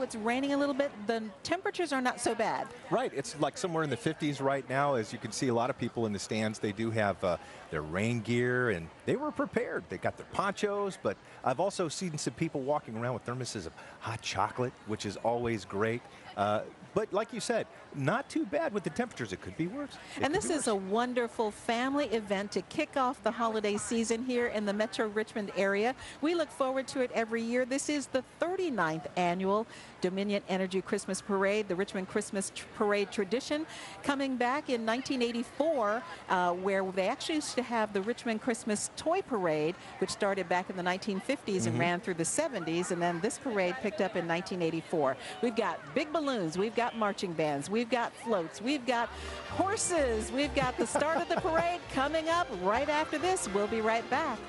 it's raining a little bit, the temperatures are not so bad. Right, it's like somewhere in the 50s right now. As you can see, a lot of people in the stands, they do have their rain gear, and they were prepared. They got their ponchos, but I've also seen some people walking around with thermoses of hot chocolate, which is always great. But like you said, not too bad with the temperatures. It could be worse. And this is a wonderful family event to kick off the holiday season here in the Metro Richmond area. We look forward to it every year. This is the 39th annual Dominion Energy Christmas Parade, the Richmond Christmas Parade tradition, coming back in 1984, where they actually used to have the Richmond Christmas Toy Parade, which started back in the 1950s and ran through the 70s, and then this parade picked up in 1984. We've got big balloons, we've got marching bands, we've got floats, we've got horses, we've got the start of the parade coming up right after this. We'll be right back.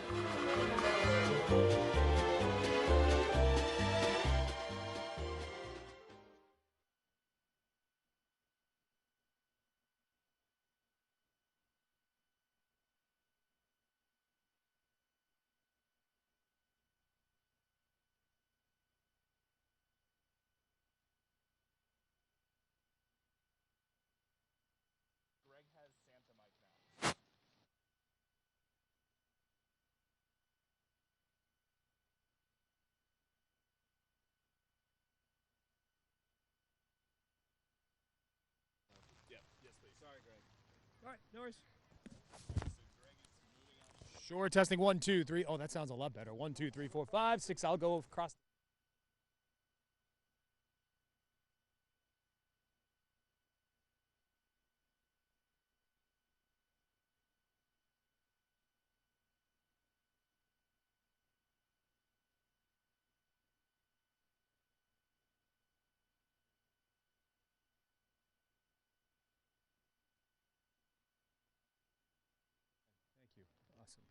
All right, no worries. Sure, testing 1, 2, 3. Oh, that sounds a lot better. 1, 2, 3, 4, 5, 6. I'll go across. Thank you. Awesome.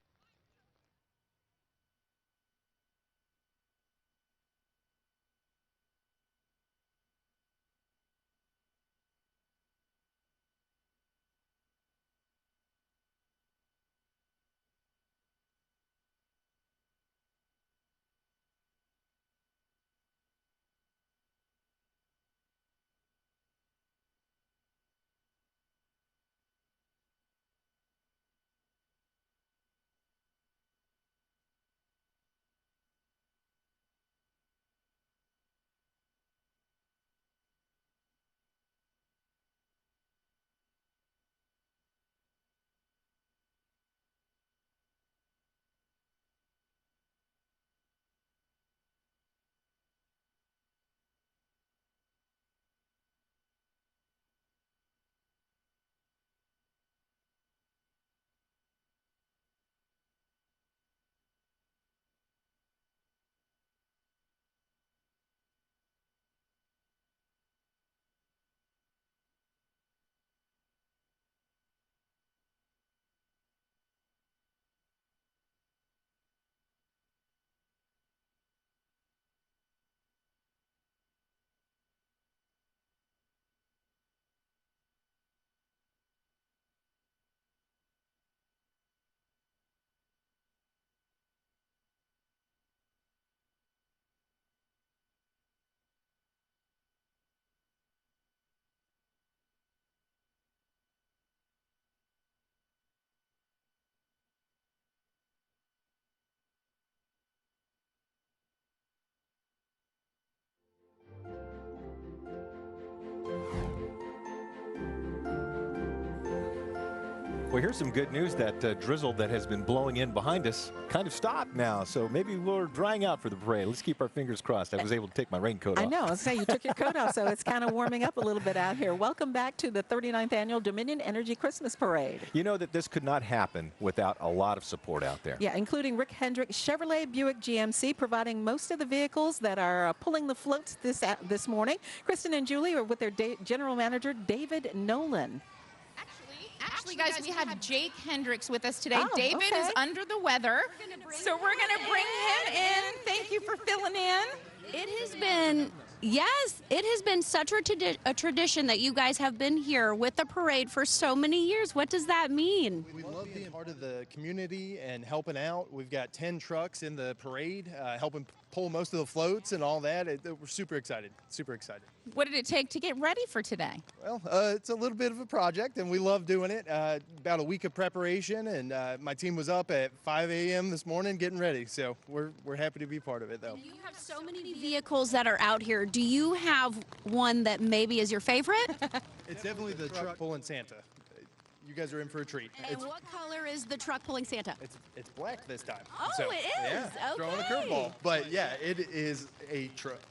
Well, here's some good news. That drizzle that has been blowing in behind us kind of stopped now, so maybe we're drying out for the parade. Let's keep our fingers crossed. I was able to take my raincoat off. I know. I was saying you took your coat off, so it's kind of warming up a little bit out here. Welcome back to the 39th Annual Dominion Energy Christmas Parade. You know that this could not happen without a lot of support out there. Yeah, including Rick Hendrick, Chevrolet Buick GMC, providing most of the vehicles that are pulling the floats this morning. Kristen and Julie are with their General Manager, David Nolan. Actually, guys, we have Jake Hendricks with us today. Oh, David okay. is under the weather, so we're going to bring him in. Thank you for filling in. It has been, yes, it has been such a tradition that you guys have been here with the parade for so many years. What does that mean? We love being part of the community and helping out. We've got 10 trucks in the parade helping pull most of the floats and all that. We're super excited, super excited. What did it take to get ready for today? Well, it's a little bit of a project, and we love doing it. About a week of preparation, and my team was up at 5 a.m. this morning getting ready, so we're happy to be part of it, though. You have so many vehicles that are out here. Do you have one that maybe is your favorite? It's definitely the truck pulling Santa. You guys are in for a treat. And what color is the truck pulling Santa? It's black this time. Oh, so, it is? Yeah, throwing a Okay. curveball. But yeah, it is a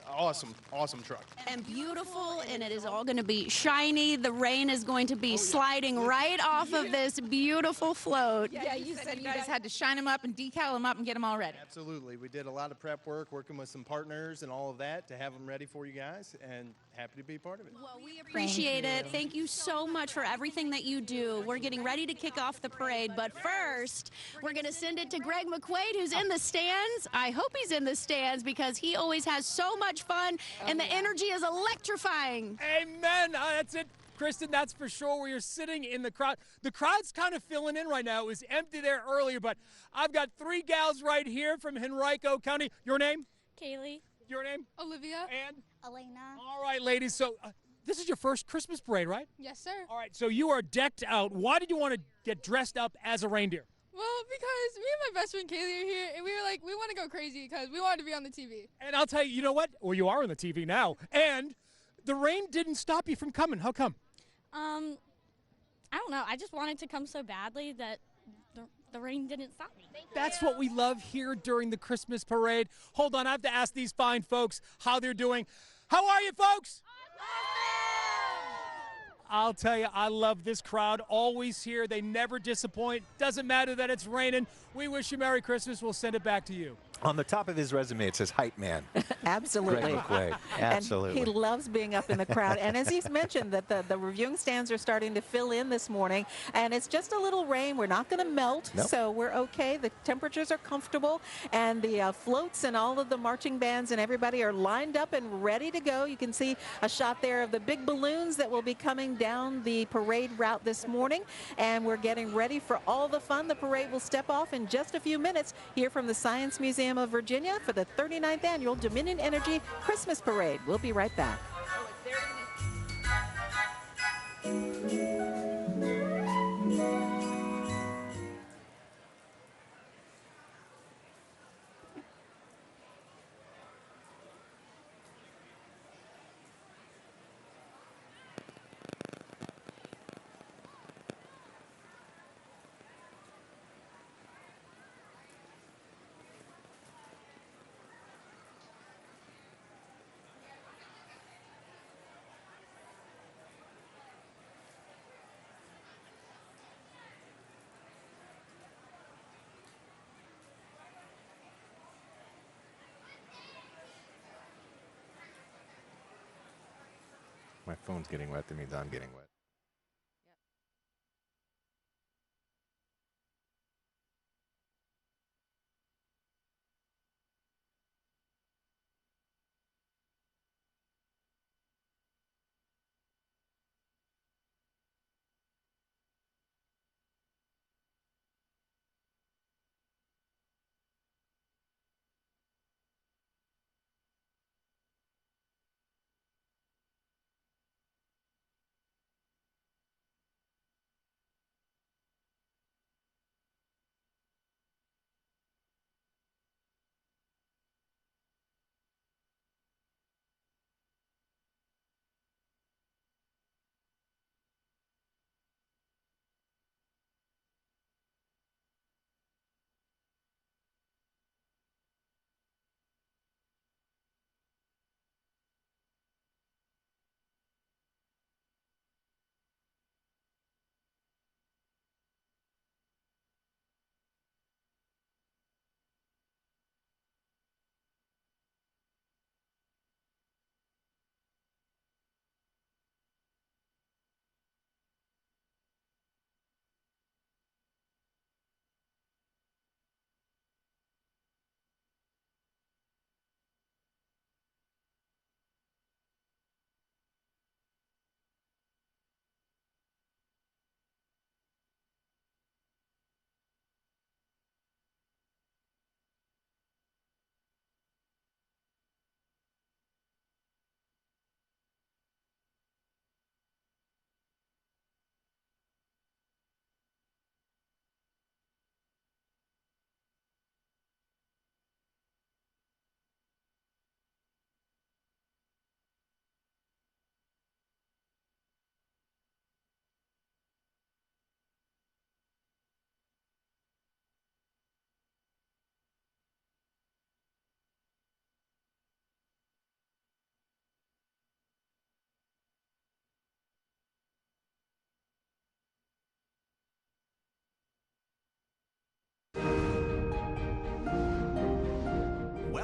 awesome truck. And beautiful, and it is all going to be shiny. The rain is going to be sliding right off of this beautiful float. Yeah, you said you guys had to shine them up and decal them up and get them all ready. Absolutely. We did a lot of prep work, working with some partners and all of that to have them ready for you guys, and happy to be part of it. Well, we appreciate it. Thank you so much for everything that you do. We're getting ready to kick off the parade, but first, we're going to send it to Greg McQuaid, who's in the stands. I hope he's in the stands because he always has so much fun, and the energy is electrifying. Amen. That's it, Kristen. That's for sure. Where you're sitting in the crowd. The crowd's kind of filling in right now. It was empty there earlier, but I've got 3 gals right here from Henrico County. Your name? Kaylee. Your name? Olivia. And? Elena. All right, ladies. So this is your first Christmas parade, right? Yes, sir. All right. So you are decked out. Why did you want to get dressed up as a reindeer? Well, because me and my best friend Kaylee are here, and we were like, we want to go crazy because we wanted to be on the TV. And I'll tell you, you know what? Well, you are on the TV now. And the rain didn't stop you from coming. How come? I don't know. I just wanted to come so badly that the rain didn't stop me. That's what we love here during the Christmas parade. Hold on, I have to ask these fine folks how they're doing. How are you, folks? I'll tell you, I love this crowd. Always here. They never disappoint. Doesn't matter that it's raining. We wish you Merry Christmas. We'll send it back to you. On the top of his resume, it says hype man. Absolutely. Greg McQuaid. Absolutely. And he loves being up in the crowd. And as he's mentioned, that the reviewing stands are starting to fill in this morning. And it's just a little rain. We're not going to melt, Nope. so we're okay. The temperatures are comfortable. And the floats and all of the marching bands and everybody are lined up and ready to go. You can see a shot there of the big balloons that will be coming down the parade route this morning. And we're getting ready for all the fun. The parade will step off in just a few minutes here from the Science Museum of Virginia for the 39th Annual Dominion Energy Christmas Parade. We'll be right back. My phone's getting wet. That means I'm getting wet.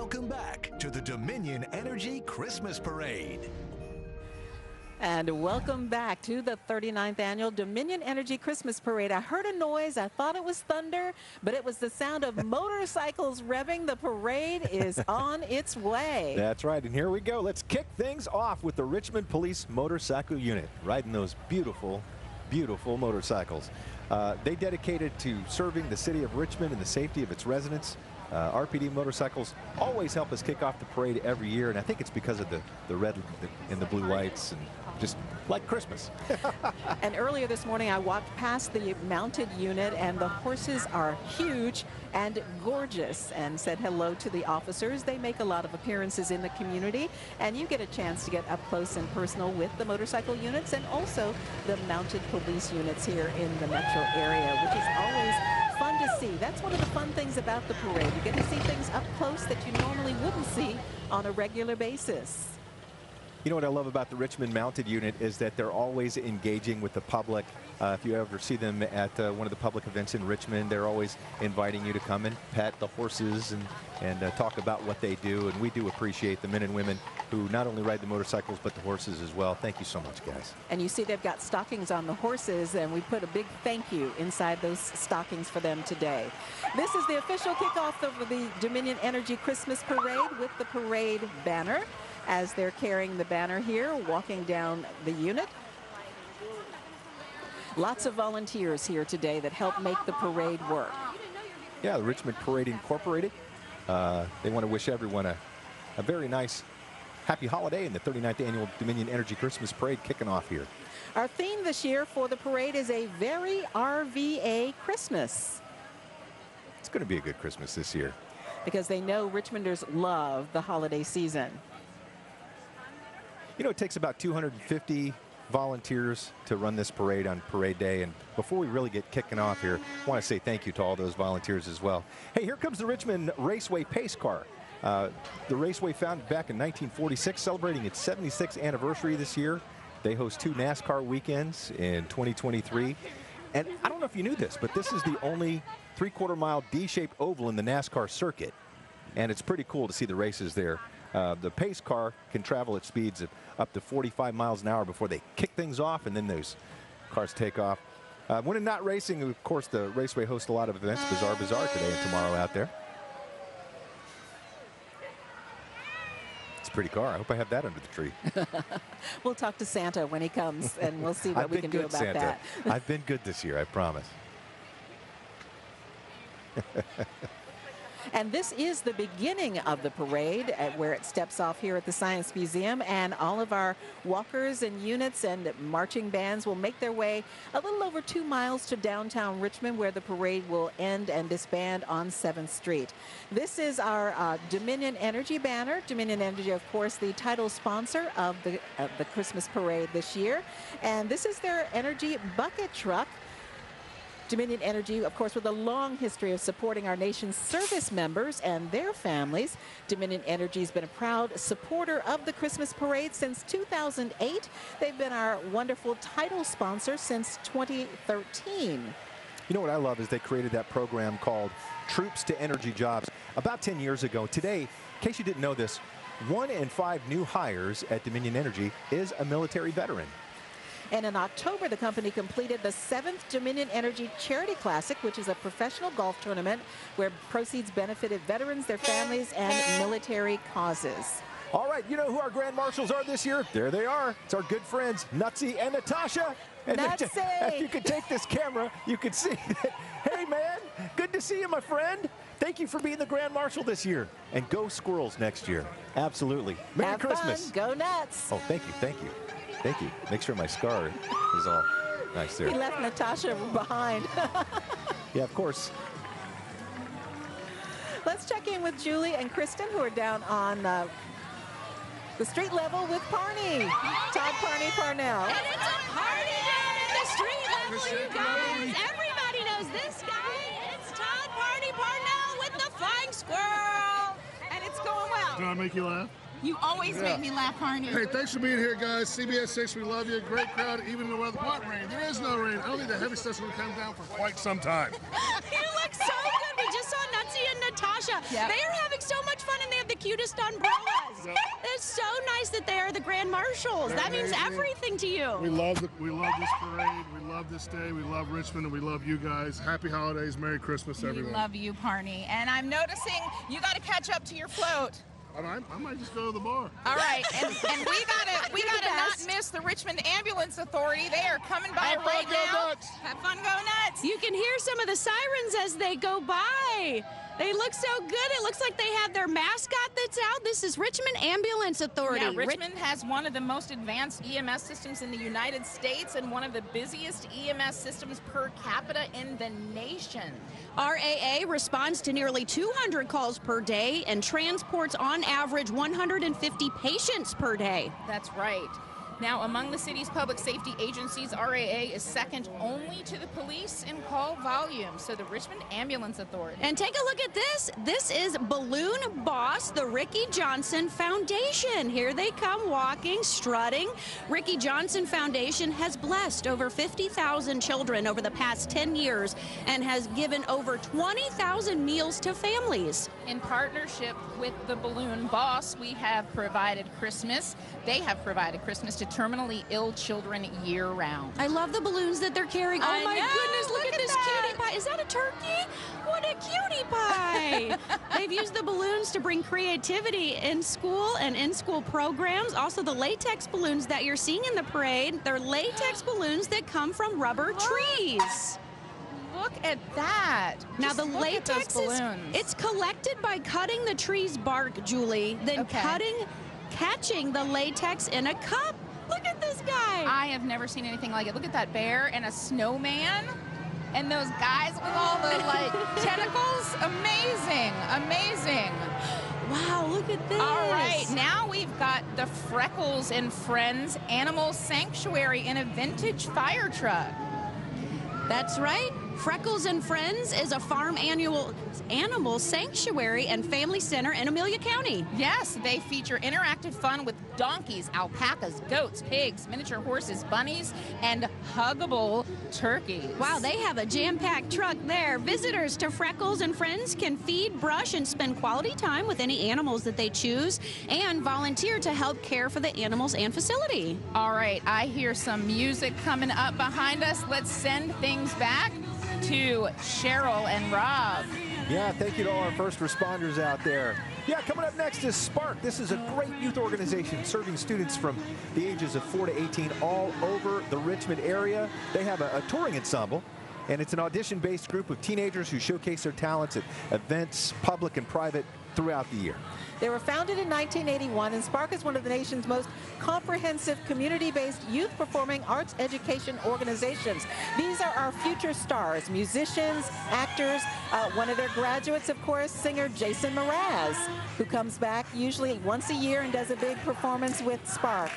Welcome back to the Dominion Energy Christmas Parade. And welcome back to the 39th Annual Dominion Energy Christmas Parade. I heard a noise. I thought it was thunder, but it was the sound of motorcycles revving. The parade is on its way. That's right, and here we go. Let's kick things off with the Richmond Police Motorcycle Unit, riding those beautiful, beautiful motorcycles. They dedicated to serving the city of Richmond and the safety of its residents. RPD motorcycles always help us kick off the parade every year, and I think it's because of the red and the blue lights, and just like Christmas. And earlier this morning, I walked past the mounted unit, and the horses are huge and gorgeous, and said hello to the officers. They make a lot of appearances in the community, and you get a chance to get up close and personal with the motorcycle units and also the mounted police units here in the metro area, which is always fun to see. That's one of the fun things about the parade. You get to see things up close that you normally wouldn't see on a regular basis. You know what I love about the Richmond Mounted Unit is that they're always engaging with the public. If you ever see them at one of the public events in Richmond, they're always inviting you to come and pet the horses and talk about what they do. And we do appreciate the men and women who not only ride the motorcycles, but the horses as well. Thank you so much, guys. And you see they've got stockings on the horses, and we put a big thank you inside those stockings for them today. This is the official kickoff of the Dominion Energy Christmas Parade with the parade banner, as they're carrying the banner here, walking down the unit. Lots of volunteers here today that help make the parade work. Yeah, the Richmond Parade Incorporated. They want to wish everyone a very nice, happy holiday in the 39th Annual Dominion Energy Christmas Parade kicking off here. Our theme this year for the parade is a very RVA Christmas. It's going to be a good Christmas this year, because they know Richmonders love the holiday season. You know, it takes about 250 volunteers to run this parade on parade day. And before we really get kicking off here, I want to say thank you to all those volunteers as well. Hey, here comes the Richmond Raceway pace car. The Raceway, founded back in 1946, celebrating its 76th anniversary this year. They host 2 NASCAR weekends in 2023. And I don't know if you knew this, but this is the only 3/4-mile D-shaped oval in the NASCAR circuit. And it's pretty cool to see the races there. The pace car can travel at speeds of up to 45 miles an hour before they kick things off, and then those cars take off. When not racing, of course, the Raceway hosts a lot of events. Bazaar today and tomorrow out there. It's a pretty car. I hope I have that under the tree. We'll talk to Santa when he comes, and we'll see what we can do about Santa. that. I've been good this year, I promise. And this is the beginning of the parade, where it steps off here at the Science Museum, and all of our walkers and units and marching bands will make their way a little over 2 miles to downtown Richmond, where the parade will end and disband on 7th Street. This is our Dominion Energy banner. Dominion Energy, of course, the title sponsor of the Christmas parade this year. And this is their energy bucket truck. Dominion Energy, of course, with a long history of supporting our nation's service members and their families. Dominion Energy has been a proud supporter of the Christmas parade since 2008. They've been our wonderful title sponsor since 2013. You know what I love is they created that program called Troops to Energy Jobs about 10 years ago. Today, in case you didn't know this, 1 in 5 new hires at Dominion Energy is a military veteran. And in October, the company completed the 7th Dominion Energy Charity Classic, which is a professional golf tournament where proceeds benefited veterans, their families, and military causes. All right, you know who our Grand Marshals are this year? There they are. It's our good friends, Nutzy and Nutasha. And Nutzy! If you could take this camera, you could see that. Hey, man, good to see you, my friend. Thank you for being the Grand Marshal this year. And go Squirrels next year. Absolutely. Merry Have Christmas. Fun. Go Nuts. Oh, thank you, thank you. Thank you. Make sure my scar is all nice there. He left Nutasha behind. Yeah, of course. Let's check in with Julie and Kristen, who are down on the street level with Parney. Todd Parnell. And it's a party down at the street level, you guys. Everybody knows this guy. It's Todd Parnell with the Flying Squirrel. And it's going well. Do I make you laugh? You always make me laugh, Parney. Hey, thanks for being here, guys. CBS 6, we love you. Great crowd, even in the weather. What rain? There is no rain. I don't think the heavy stuff's going to come down for quite some time. You look so good. We just saw Nutzy and Nutasha. Yep. They are having so much fun, and they have the cutest umbrellas. It's so nice that they are the Grand Marshals. That means everything to you. We love this parade. We love this day. We love Richmond, and we love you guys. Happy holidays. Merry Christmas, everyone. We love you, Parney. And I'm noticing you got to catch up to your float. I might just go to the bar. All right, and we gotta not miss the Richmond Ambulance Authority. They are coming by right now. Have fun, go nuts. You can hear some of the sirens as they go by. They look so good. It looks like they have their mascot that's out. This is Richmond Ambulance Authority. Yeah, Richmond has one of the most advanced EMS systems in the United States and one of the busiest EMS systems per capita in the nation. RAA responds to nearly 200 calls per day and transports on average 150 patients per day. That's right. Now, among the city's public safety agencies, RAA is second only to the police in call volume, so the Richmond Ambulance Authority. And take a look at this. This is Balloon Boss, the Ricky Johnson Foundation. Here they come walking, strutting. Ricky Johnson Foundation has blessed over 50,000 children over the past 10 years and has given over 20,000 meals to families. In partnership with the Balloon Boss, we have provided Christmas. They have provided Christmas to terminally ill children year-round. I love the balloons that they're carrying. Oh my goodness, look at this that. cutie pie. Is that a turkey? What a cutie pie. They've used the balloons to bring creativity in school and in-school programs. Also, the latex balloons that you're seeing in the parade, they're latex balloons that come from rubber trees. Look at that. Now Just the look at latex those is balloons. it's collected by cutting the tree's bark, Julie, then catching the latex in a cup. Look at this guy. I have never seen anything like it. Look at that bear and a snowman and those guys with all the tentacles. Amazing, amazing. Wow, look at this. All right, now we've got the Freckles and Friends Animal Sanctuary in a vintage fire truck. That's right. Freckles and Friends is a farm animal sanctuary and family center in Amelia County. Yes, they feature interactive fun with donkeys, alpacas, goats, pigs, miniature horses, bunnies, and huggable turkeys. Wow, they have a jam-packed truck there. Visitors to Freckles and Friends can feed, brush, and spend quality time with any animals that they choose and volunteer to help care for the animals and facility. All right, I hear some music coming up behind us. Let's send things back to Cheryl and Rob. Yeah, thank you to all our first responders out there. Yeah, coming up next is Spark. This is a great youth organization serving students from the ages of 4 to 18 all over the Richmond area. They have a touring ensemble, and it's an audition-based group of teenagers who showcase their talents at events, public and private, throughout the year. They were founded in 1981, and Spark is one of the nation's most comprehensive community-based youth performing arts education organizations. These are our future stars, musicians, actors. One of their graduates, of course, singer Jason Mraz, who comes back usually once a year and does a big performance with Spark.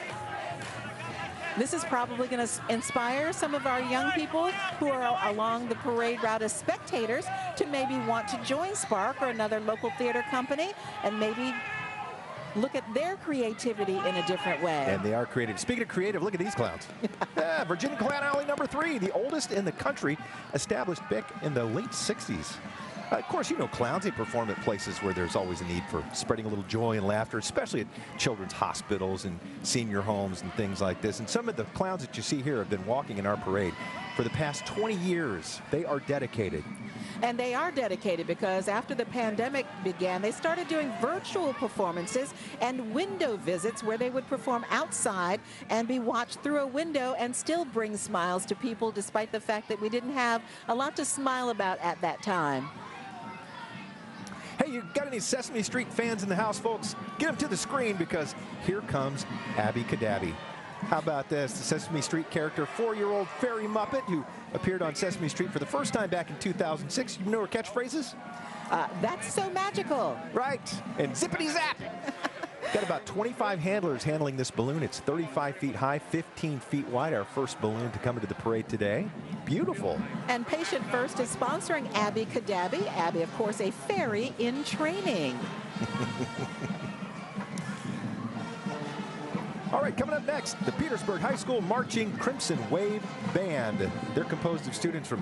This is probably going to inspire some of our young people who are along the parade route as spectators to maybe want to join Spark or another local theater company and maybe look at their creativity in a different way. And they are creative. Speaking of creative, look at these clowns. Yeah, Virginia Clown Alley #3, the oldest in the country, established back in the late 60s. Of course, you know clowns, they perform at places where there's always a need for spreading a little joy and laughter, especially at children's hospitals and senior homes and things like this. And some of the clowns that you see here have been walking in our parade for the past 20 years. They are dedicated. And they are dedicated because after the pandemic began, they started doing virtual performances and window visits where they would perform outside and be watched through a window and still bring smiles to people despite the fact that we didn't have a lot to smile about at that time. Hey, you got any Sesame Street fans in the house, folks? Get them to the screen because here comes Abby Cadabby. How about this? The Sesame Street character, 4-year-old fairy Muppet who appeared on Sesame Street for the first time back in 2006. You know her catchphrases? That's so magical. Right. And zippity zap. Got about 25 handlers handling this balloon. It's 35 feet high, 15 feet wide. Our first balloon to come into the parade today. Beautiful. And Patient First is sponsoring Abby Cadabby. Abby, of course, a fairy in training. All right, coming up next, the Petersburg High School Marching Crimson Wave Band. They're composed of students from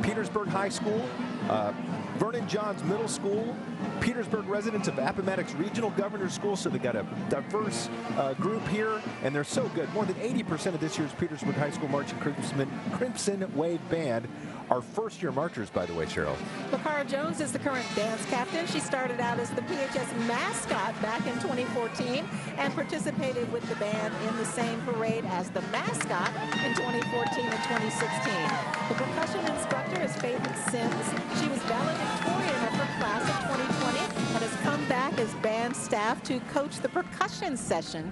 Petersburg High School, Vernon Johns Middle School, Petersburg residents of Appomattox Regional Governor's School, so they got a diverse group here, and they're so good. More than 80% of this year's Petersburg High School Marching Crimson Wave Band are first-year marchers, by the way, Cheryl. Lakara Jones is the current dance captain. She started out as the PHS mascot back in 2014 and participated with the band in the same parade as the mascot in 2014 and 2016. The percussion instructor is Faith Sims. She was valedictorian of her class of 2020 and has come back as band staff to coach the percussion session.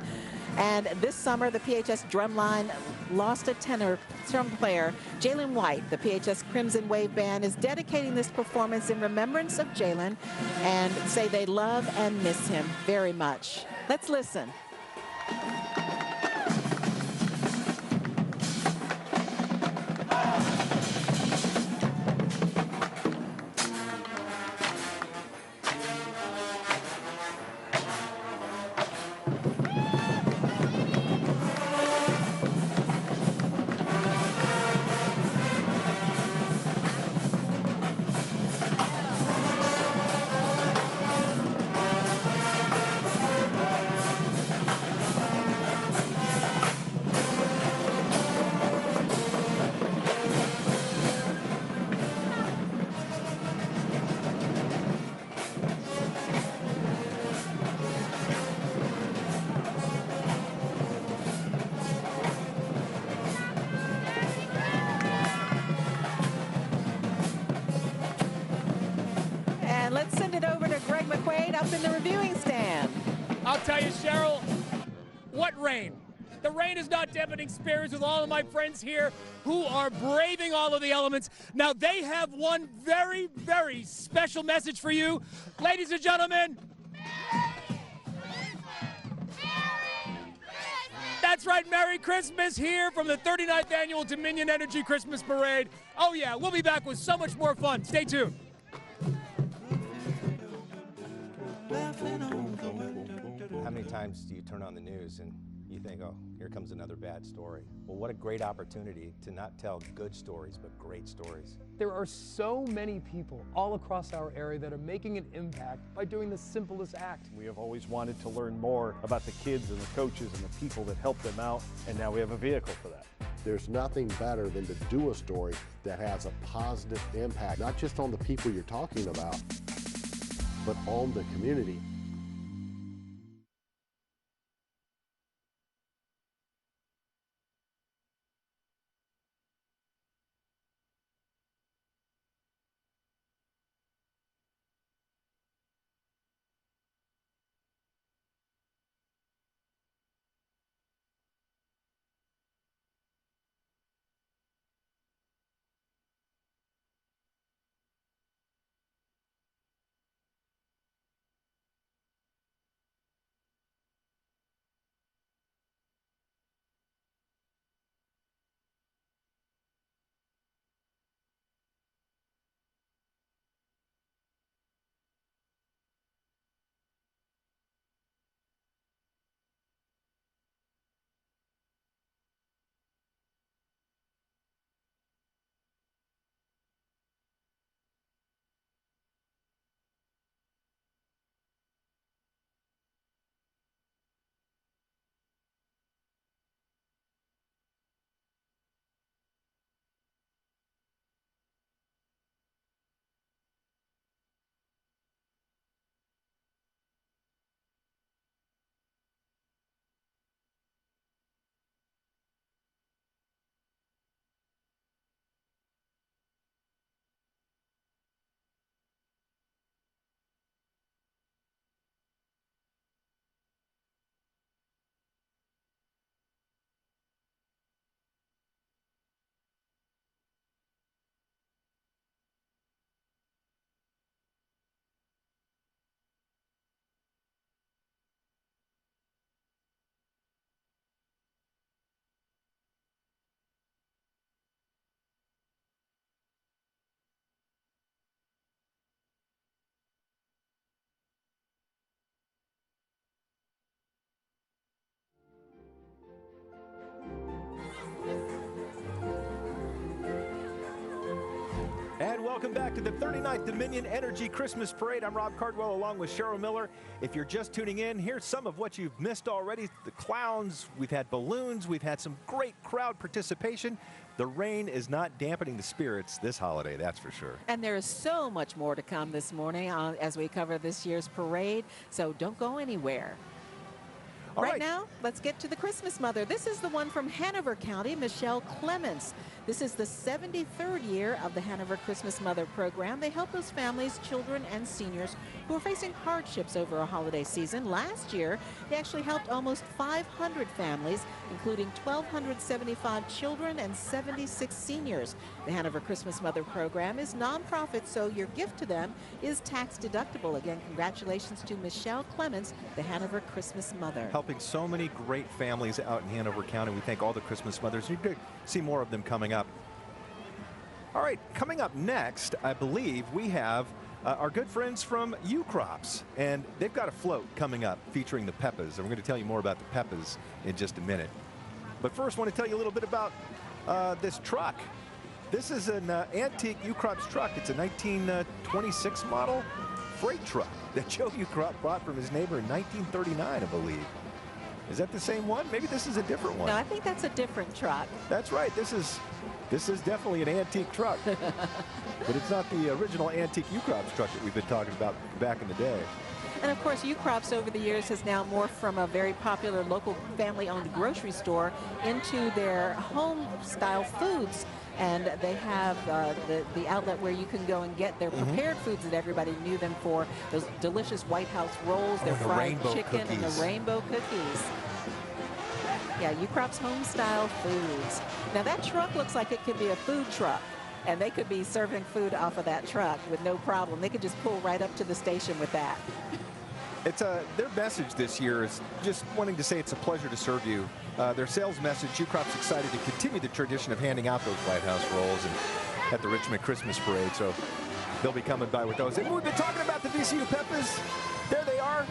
And this summer, the PHS drumline lost a tenor drum player. Jalen White, the PHS Crimson Wave Band, is dedicating this performance in remembrance of Jalen and say they love and miss him very much. Let's listen. Let's send it over to Greg McQuaid up in the reviewing stand. I'll tell you, Cheryl, what rain. The rain is not dampening spirits with all of my friends here who are braving all of the elements. Now, they have one very, very special message for you. Ladies and gentlemen, that's right, Merry Christmas here from the 39th Annual Dominion Energy Christmas Parade. Oh, yeah, we'll be back with so much more fun. Stay tuned. How many times do you turn on the news and you think, oh, here comes another bad story? Well, what a great opportunity to not tell good stories, but great stories. There are so many people all across our area that are making an impact by doing the simplest act. We have always wanted to learn more about the kids and the coaches and the people that help them out, and now we have a vehicle for that. There's nothing better than to do a story that has a positive impact, not just on the people you're talking about, but on the community. And welcome back to the 39th Dominion Energy Christmas Parade. I'm Rob Cardwell along with Cheryl Miller. If you're just tuning in, here's some of what you've missed already. The clowns, we've had balloons, we've had some great crowd participation. The rain is not dampening the spirits this holiday, that's for sure. And there is so much more to come this morning as we cover this year's parade, so don't go anywhere. Right now, let's get to the Christmas Mother. This is the one from Hanover County, Michele Clements. This is the 73rd year of the Hanover Christmas Mother program. They help those families, children, and seniors who are facing hardships over a holiday season. Last year, they actually helped almost 500 families, including 1,275 children and 76 seniors. The Hanover Christmas Mother program is nonprofit, so your gift to them is tax deductible. Again, congratulations to Michele Clements, the Hanover Christmas Mother. Helping so many great families out in Hanover County. We thank all the Christmas mothers. You're going to see more of them coming up. All right, coming up next, I believe we have our good friends from Ukrops, and they've got a float coming up featuring the Peppas, and we're going to tell you more about the Peppas in just a minute. But first, I want to tell you a little bit about this truck. This is an antique Ukrops truck. It's a 1926 model freight truck that Joe Ukrop bought from his neighbor in 1939, I believe. Is that the same one? Maybe this is a different one. No, I think that's a different truck. That's right. This is definitely an antique truck. But it's not the original antique Ukrops truck that we've been talking about back in the day. And of course, Ukrops over the years has now morphed from a very popular local family-owned grocery store into their Homestyle foods. And they have the outlet where you can go and get their prepared foods that everybody knew them for. Those delicious White House rolls, their fried chicken, and the rainbow cookies. Yeah, Ukrop's Homestyle Foods. Now that truck looks like it could be a food truck, and they could be serving food off of that truck with no problem. They could just pull right up to the station with that. It's their message this year is just wanting to say it's a pleasure to serve you. Their sales message, Ukrop's excited to continue the tradition of handing out those White House rolls and at the Richmond Christmas Parade, so they'll be coming by with those. And we've been talking about the VCU Peppas. There they are.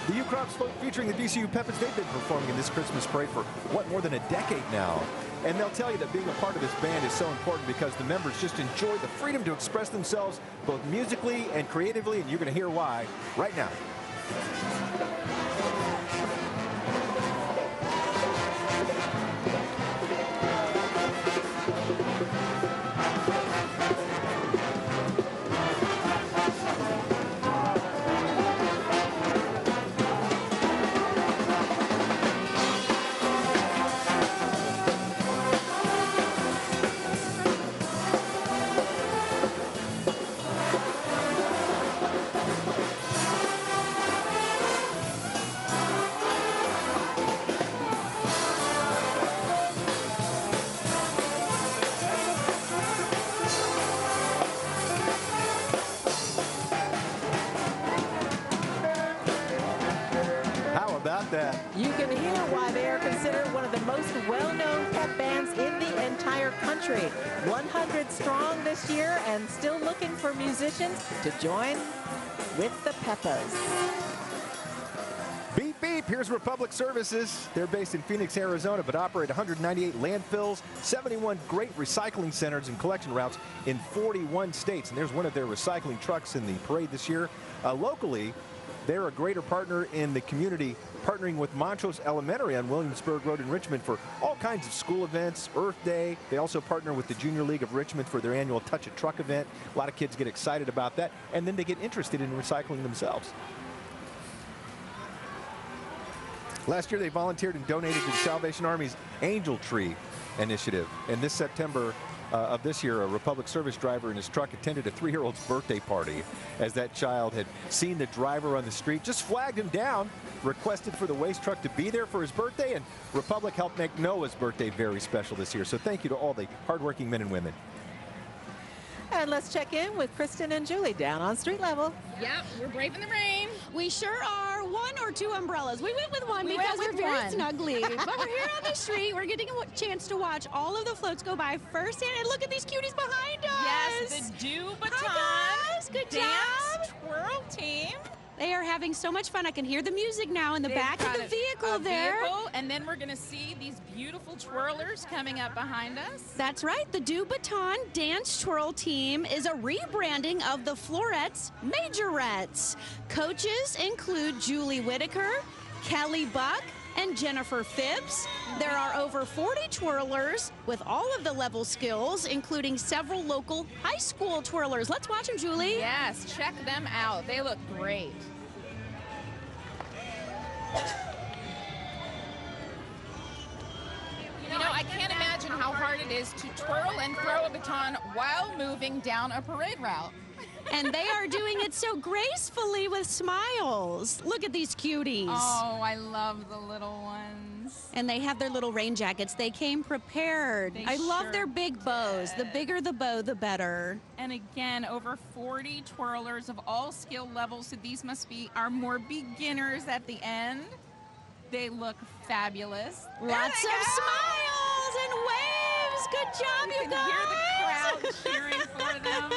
The Ukrop's float featuring the VCU Peppas. They've been performing in this Christmas parade for, more than a decade now. And they'll tell you that being a part of this band is so important because the members just enjoy the freedom to express themselves both musically and creatively, and you're going to hear why right now. You can hear why they are considered one of the most well-known pep bands in the entire country. 100 strong this year and still looking for musicians to join with the Peppas. Beep, beep. Here's Republic Services. They're based in Phoenix, Arizona, but operate 198 landfills, 71 great recycling centers and collection routes in 41 states. And there's one of their recycling trucks in the parade this year. Locally, they're a greater partner in the community, partnering with Montrose Elementary on Williamsburg Road in Richmond for all kinds of school events, Earth Day. They also partner with the Junior League of Richmond for their annual Touch a Truck event. A lot of kids get excited about that, and then they get interested in recycling themselves. Last year, they volunteered and donated to the Salvation Army's Angel Tree initiative. And this September of this year, a Republic Service driver in his truck attended a 3-year-old's birthday party. As that child had seen the driver on the street, just flagged him down, requested for the waste truck to be there for his birthday, and Republic helped make Noah's birthday very special this year. So thank you to all the hardworking men and women. And let's check in with Kristen and Julie down on street level. Yep, we're braving the rain. We sure are. 1 or 2 umbrellas. We went with one because we're very snuggly. But we're here on the street. We're getting a chance to watch all of the floats go by firsthand. And look at these cuties behind us. Yes, the Do Baton Hi guys. Good Dance job. Twirl team. They are having so much fun. I can hear the music now in the back of the vehicle there. And then we're going to see these beautiful twirlers coming up behind us. That's right. The Du Baton Dance Twirl Team is a rebranding of the Florettes Majorettes. Coaches include Julie Whitaker, Kelly Buck, and Jennifer Phibbs. There are over 40 twirlers with all of the level skills, including several local high school twirlers. Let's watch them, Julie. Yes, check them out. They look great. You know, I can't imagine how hard it is to twirl and throw a baton while moving down a parade route. And they are doing it so gracefully with smiles. Look at these cuties. Oh, I love the little ones. And they have their little rain jackets. They came prepared. I love their big bows. The bigger the bow, the better. And again, over 40 twirlers of all skill levels. So these must be our more beginners at the end. They look fabulous. Lots of smiles and waves. Good job, you guys. Hear the crowd cheering for them.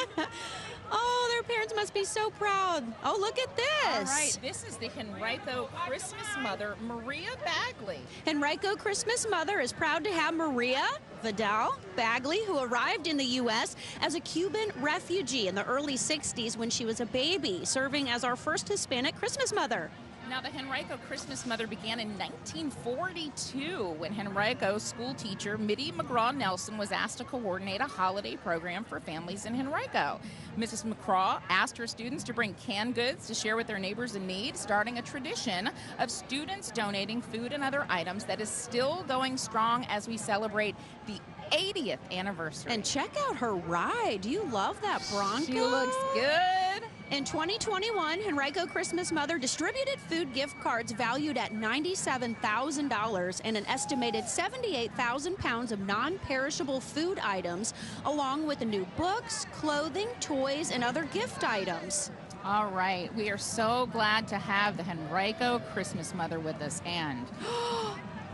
Oh, their parents must be so proud. Oh, look at this. All right, this is the Henrico Christmas mother, Maria Bagley. Henrico Christmas mother is proud to have Maria Vidal Bagley, who arrived in the U.S. as a Cuban refugee in the early 60s when she was a baby, serving as our first Hispanic Christmas mother. Now, the Henrico Christmas Mother began in 1942 when Henrico school teacher Mitty McGraw-Nelson was asked to coordinate a holiday program for families in Henrico. Mrs. McGraw asked her students to bring canned goods to share with their neighbors in need, starting a tradition of students donating food and other items that is still going strong as we celebrate the 80th anniversary. And check out her ride. Do you love that Bronco? She looks good. In 2021, Henrico Christmas Mother distributed food gift cards valued at $97,000 and an estimated 78,000 pounds of non-perishable food items, along with new books, clothing, toys, and other gift items. All right, we are so glad to have the Henrico Christmas Mother with us, and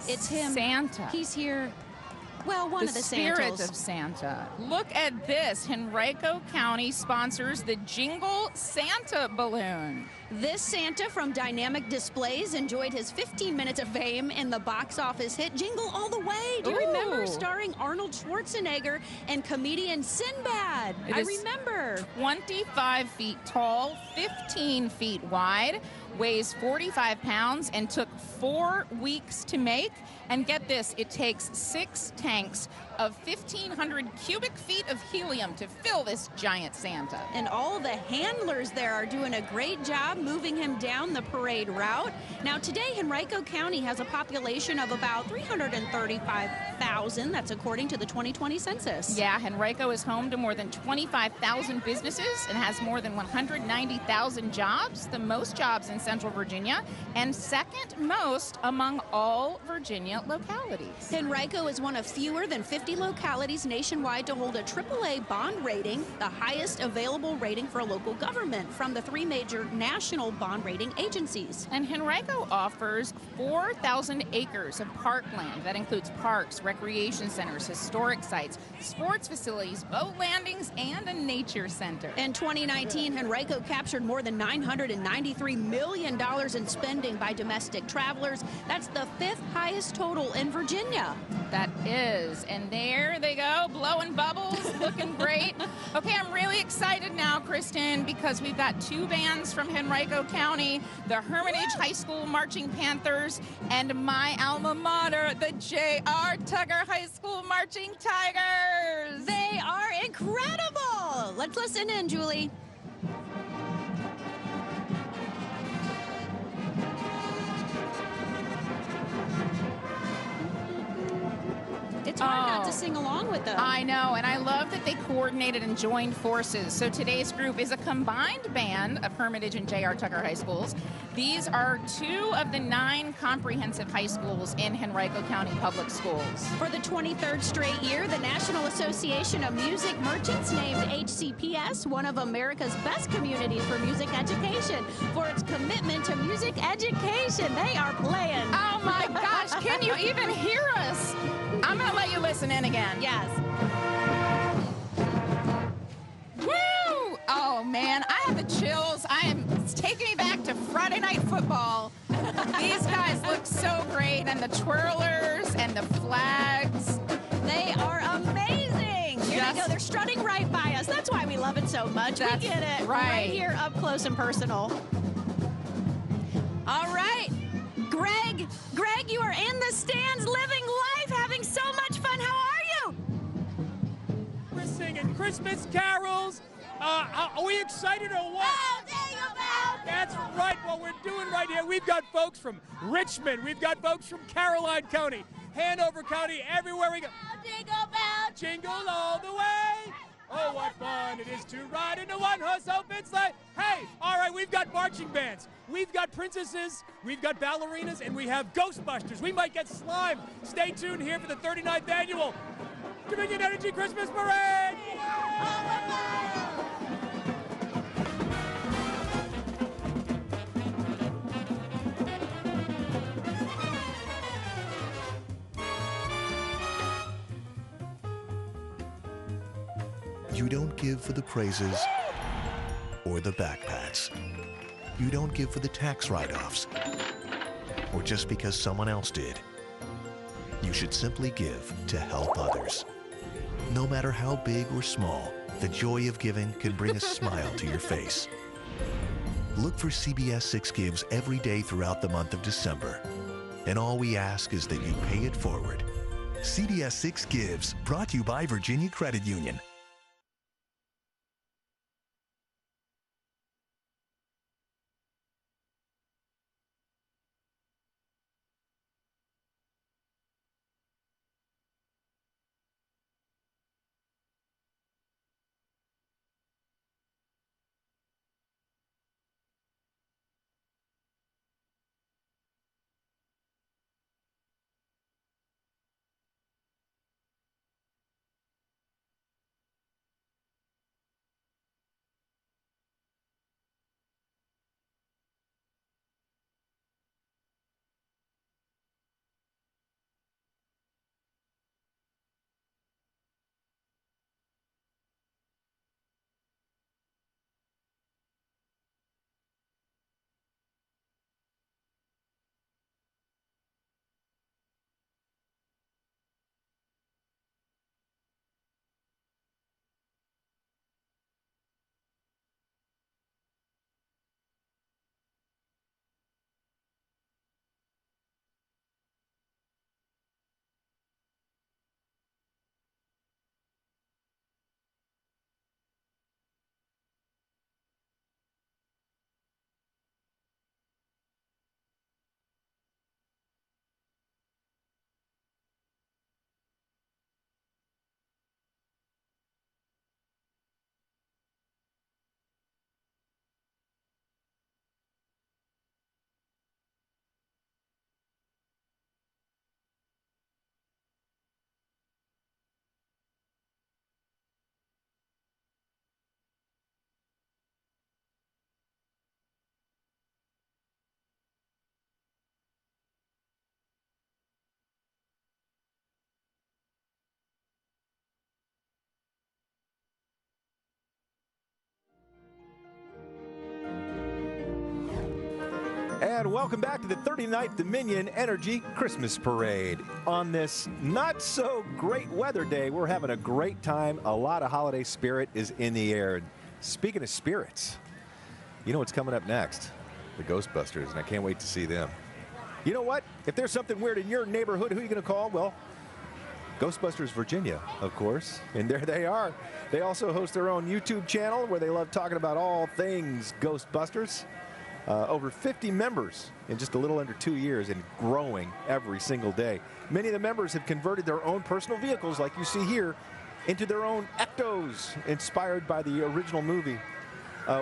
it's him. Santa. He's here. Well, one of the spirit Santas. of Santa. Look at this. Henrico County sponsors the Jingle Santa balloon. This Santa from Dynamic Displays enjoyed his 15 minutes of fame in the box office hit Jingle All the Way. Do you remember? Starring Arnold Schwarzenegger and comedian Sinbad. I remember. 25 feet tall, 15 feet wide, weighs 45 pounds, and took 4 weeks to make. And get this, it takes 6 tanks of 1,500 cubic feet of helium to fill this giant Santa. And all the handlers there are doing a great job moving him down the parade route. Now today, Henrico County has a population of about 335,000. That's according to the 2020 census. Yeah, Henrico is home to more than 25,000 businesses and has more than 190,000 jobs, the most jobs in Central Virginia, and second most among all Virginia localities. Henrico is one of fewer than 50 localities nationwide to hold a AAA bond rating, the highest available rating for a local government from the 3 major national bond rating agencies. And Henrico offers 4,000 acres of parkland. That includes parks, recreation centers, historic sites, sports facilities, boat landings, and a nature center. In 2019, Henrico captured more than $993 million in spending by domestic travelers. That's the 5th highest total in Virginia. That is. And there they go, blowing bubbles, looking great. Okay, I'm really excited now, Kristen, because we've got 2 bands from Henrico County, the Hermitage High School Marching Panthers, and my alma mater, the J.R. Tucker High School Marching Tigers. They are incredible. Let's listen in, Julie. It's hard not to sing along with them. I know, and I love that they coordinated and joined forces. So today's group is a combined band of Hermitage and J.R. Tucker High Schools. These are 2 of the 9 comprehensive high schools in Henrico County Public Schools. For the 23rd straight year, the National Association of Music Merchants named HCPS one of America's best communities for music education for its commitment to music education. They are playing. Oh my gosh, can you even hear us? I'm going to let you listen in again. Yes. Woo! Oh man, I have the chills. It's taking me back to Friday Night Football. These guys look so great, and the twirlers and the flags. They are amazing. Here they go. They're strutting right by us. That's why we love it so much. We get it right here up close and personal. All right. Greg, you are in the stands living life, having so much fun. How are you? We're singing Christmas carols. Are we excited or what? That's right, what we're doing right here. We've got folks from Richmond. We've got folks from Caroline County, Hanover County, everywhere we go. Jingle bell, jingle all the way. Oh, what fun it is to ride in a one-horse open sleigh. Hey, all right, we've got marching bands. We've got princesses, we've got ballerinas, and we have Ghostbusters. We might get slime. Stay tuned here for the 39th annual Dominion Energy Christmas Parade. You don't give for the praises or the backpats. You don't give for the tax write-offs or just because someone else did. You should simply give to help others. No matter how big or small, the joy of giving can bring a smile to your face. Look for CBS 6 Gives every day throughout the month of December. And all we ask is that you pay it forward. CBS 6 Gives, brought to you by Virginia Credit Union. And welcome back to the 39th Dominion Energy Christmas Parade. On this not so great weather day, we're having a great time. A lot of holiday spirit is in the air. Speaking of spirits, you know what's coming up next? The Ghostbusters, and I can't wait to see them. You know what? If there's something weird in your neighborhood, who are you going to call? Well, Ghostbusters Virginia, of course. And there they are. They also host their own YouTube channel where they love talking about all things Ghostbusters. Over 50 members in just a little under 2 years and growing every single day. Many of the members have converted their own personal vehicles, like you see here, into their own Ectos, inspired by the original movie.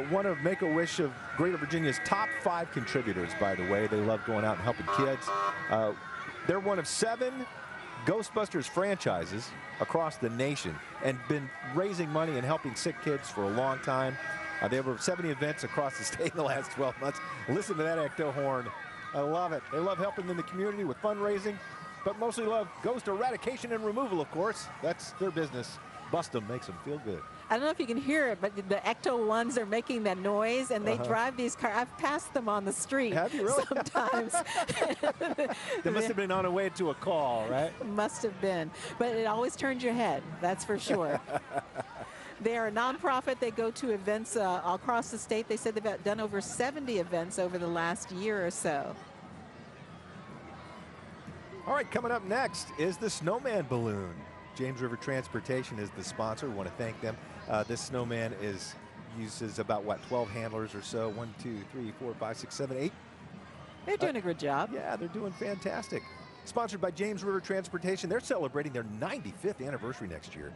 One of Make-A-Wish of Greater Virginia's top 5 contributors, by the way. They love going out and helping kids. They're one of 7 Ghostbusters franchises across the nation and been raising money and helping sick kids for a long time. They have over 70 events across the state in the last 12 months. Listen to that ecto horn. I love it. They love helping in the community with fundraising, but mostly love ghost eradication and removal, of course. That's their business. Bust them, makes them feel good. I don't know if you can hear it, but the Ecto ones are making that noise, and they drive these cars. I've passed them on the street. Have you really? Sometimes. They must have been on their way to a call, right? Must have been. But it always turns your head, that's for sure. They are a nonprofit. They go to events across the state. They said they've done over 70 events over the last year or so. All right, coming up next is the snowman balloon. James River Transportation is the sponsor. We want to thank them. This snowman uses about, what, 12 handlers or so? 1, 2, 3, 4, 5, 6, 7, 8. They're doing a good job. Yeah, they're doing fantastic. Sponsored by James River Transportation. They're celebrating their 95th anniversary next year.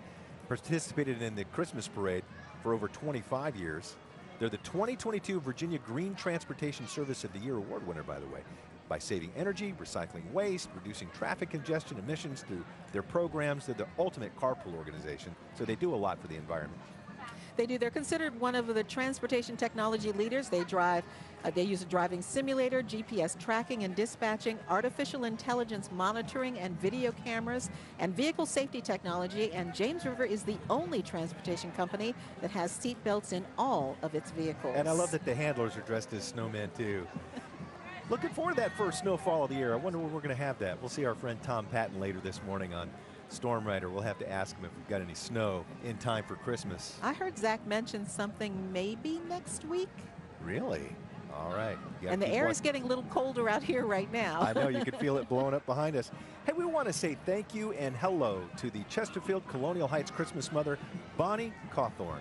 Participated in the Christmas Parade for over 25 years. They're the 2022 Virginia Green Transportation Service of the Year award winner, by the way, by saving energy, recycling waste, reducing traffic congestion, emissions through their programs. They're the ultimate carpool organization, so they do a lot for the environment. They do. They're considered one of the transportation technology leaders. They use a driving simulator, GPS tracking and dispatching, artificial intelligence monitoring and video cameras, and vehicle safety technology. And James River is the only transportation company that has seat belts in all of its vehicles. And I love that the handlers are dressed as snowmen, too. Looking forward to that first snowfall of the year. I wonder when we're going to have that. We'll see our friend Tom Patton later this morning on Storm Rider. We'll have to ask him if we've got any snow in time for Christmas. I heard Zach mention something maybe next week. Really? All right. And the air is getting a little colder out here right now. I know, you can feel it blowing up behind us. Hey, we want to say thank you and hello to the Chesterfield Colonial Heights Christmas mother, Bonnie Cawthorn.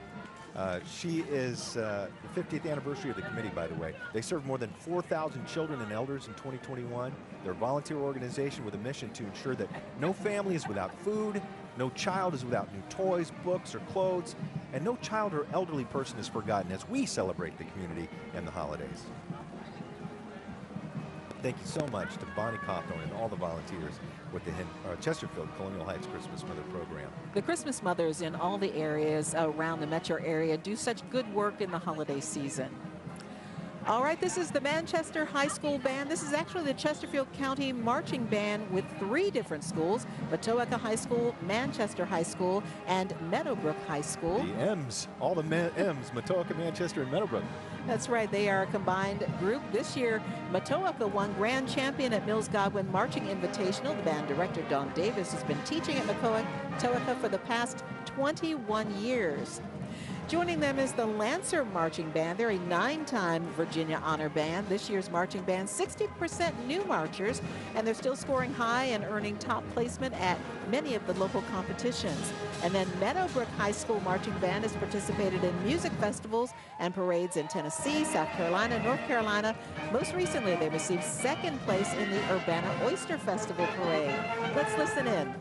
She is the 50th anniversary of the committee, by the way. They serve more than 4,000 children and elders in 2021. They're a volunteer organization with a mission to ensure that no family is without food, no child is without new toys, books, or clothes, and no child or elderly person is forgotten as we celebrate the community and the holidays. Thank you so much to Bonnie Cawthorn and all the volunteers with the Chesterfield Colonial Heights Christmas Mother program. The Christmas mothers in all the areas around the metro area do such good work in the holiday season. All right, this is the Manchester High School Band. This is actually the Chesterfield County Marching Band with 3 different schools: Matoaka High School, Manchester High School, and Meadowbrook High School. The M's, all the M's, Matoaka, Manchester, and Meadowbrook. That's right, they are a combined group. This year, Matoaka won grand champion at Mills Godwin Marching Invitational. The band director, Don Davis, has been teaching at Matoaka for the past 21 years. Joining them is the Lancer Marching Band. They're a 9-time Virginia Honor Band. This year's marching band, 60% new marchers, and they're still scoring high and earning top placement at many of the local competitions. And then Meadowbrook High School Marching Band has participated in music festivals and parades in Tennessee, South Carolina, North Carolina. Most recently, they received 2nd place in the Urbana Oyster Festival Parade. Let's listen in.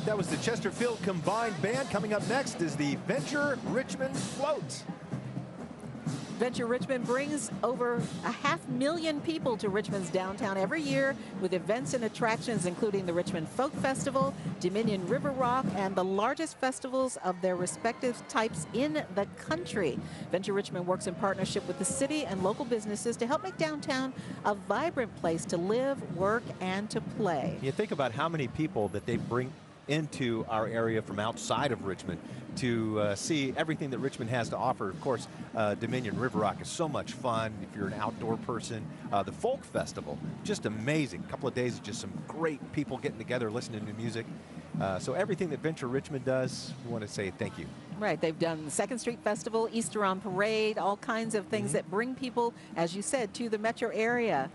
That was the Chesterfield Combined Band. Coming up next is the Venture Richmond Float. Venture Richmond brings over 500,000 people to Richmond's downtown every year with events and attractions including the Richmond Folk Festival, Dominion River Rock, and the largest festivals of their respective types in the country. Venture Richmond works in partnership with the city and local businesses to help make downtown a vibrant place to live, work, and to play. You think about how many people that they bring into our area from outside of Richmond to see everything that Richmond has to offer. Of course, Dominion River Rock is so much fun if you're an outdoor person. The Folk Festival, just amazing. A couple of days of just some great people getting together, listening to music. So everything that Venture Richmond does, we want to say thank you. Right, they've done the 2nd Street Festival, Easter on Parade, all kinds of things that bring people, as you said, to the metro area.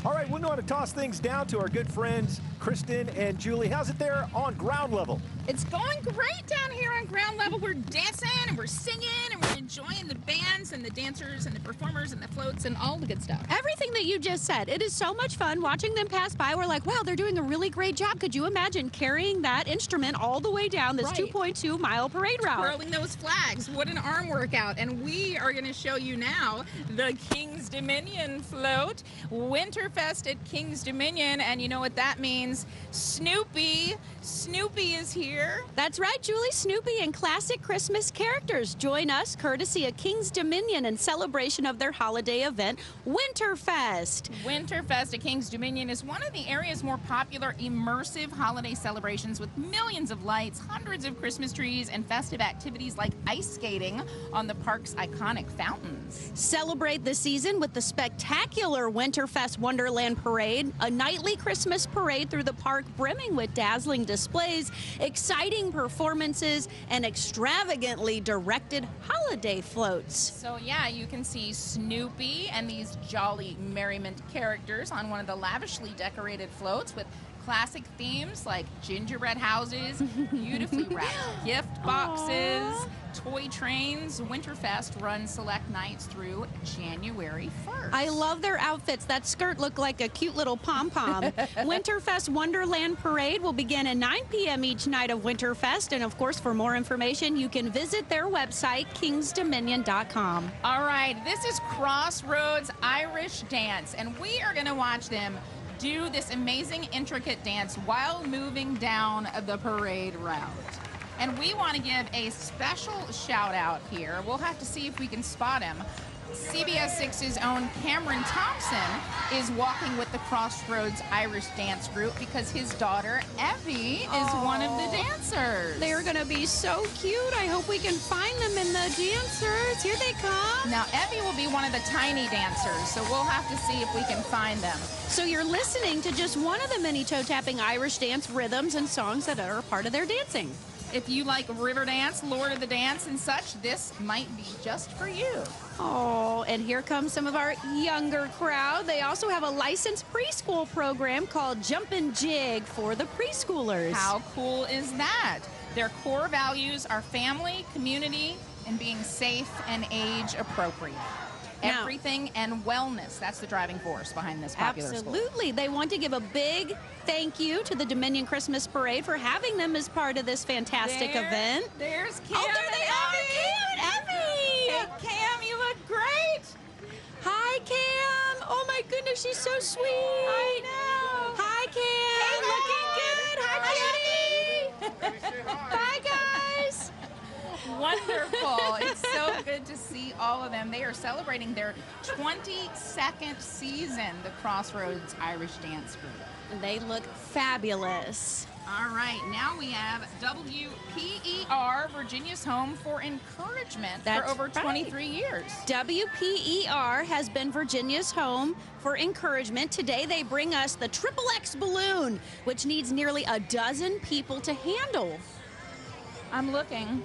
All right, we want to toss things down to our good friends, Kristen and Julie. How's it there on ground level? It's going great down here on ground level. We're dancing and we're singing and we're enjoying the bands and the dancers and the performers and the floats and all the good stuff. Everything that you just said. It is so much fun watching them pass by. We're like, wow, they're doing a really great job. Could you imagine carrying that instrument all the way down this 2.2-mile parade route? Twirling those flags. What an arm workout. And we are going to show you now the King's Dominion float. Winterfest at King's Dominion. And you know what that means? Snoopy. Snoopy is here. That's right, Julie. Snoopy and classic Christmas characters join us courtesy of King's Dominion in celebration of their holiday event, Winterfest. Winterfest at King's Dominion is one of the area's more popular immersive holiday celebrations with millions of lights, hundreds of Christmas trees, and festive activities like ice skating on the park's iconic fountains. Celebrate the season with the spectacular Winterfest Wonderland Parade, a nightly Christmas parade through the park brimming with dazzling displays, exciting performances, and extravagantly directed holiday floats. So yeah, you can see Snoopy and these jolly merriment characters on one of the lavishly decorated floats with classic themes like gingerbread houses, beautifully wrapped gift boxes, toy trains. Winterfest runs select nights through January 1st. I love their outfits. That skirt looked like a cute little pom-pom. Winterfest Wonderland Parade will begin at 9 p.m. each night of Winterfest. And of course, for more information, you can visit their website, kingsdominion.com. All right, this is Crossroads Irish Dance, and we are going to watch them do this amazing, intricate dance while moving down the parade route. And we want to give a special shout out here. We'll have to see if we can spot him. CBS 6's own Cameron Thompson is walking with the Crossroads Irish Dance Group because his daughter, Evie, is one of the dancers. They're going to be so cute. I hope we can find them in the dancers. Here they come. Now, Evie will be one of the tiny dancers, so we'll have to see if we can find them. So you're listening to just one of the many toe-tapping Irish dance rhythms and songs that are a part of their dancing. If you like river dance, Lord of the Dance, and such, this might be just for you. Oh, and here comes some of our younger crowd. They also have a licensed preschool program called Jump and Jig for the preschoolers. How cool is that? Their core values are family, community, and being safe and age appropriate. Now, everything and wellness. That's the driving force behind this popular school. Absolutely. They want to give a big thank you to the Dominion Christmas Parade for having them as part of this fantastic event. There's Cam. Oh, there they are, Cam and Evie. Hey, Cam, you look great. Hi, Cam. Oh, my goodness, she's so sweet. I know. Hi, Cam. Hey, looking good. Hi, Kitty. Bye, guys. Wonderful. It's so good to see all of them. They are celebrating their 22nd season, the Crossroads Irish Dance Group. They look fabulous. All right, now we have WPER, Virginia's home for encouragement for over 23 years. WPER has been Virginia's home for encouragement. Today they bring us the XXX balloon, which needs nearly a dozen people to handle. I'm looking.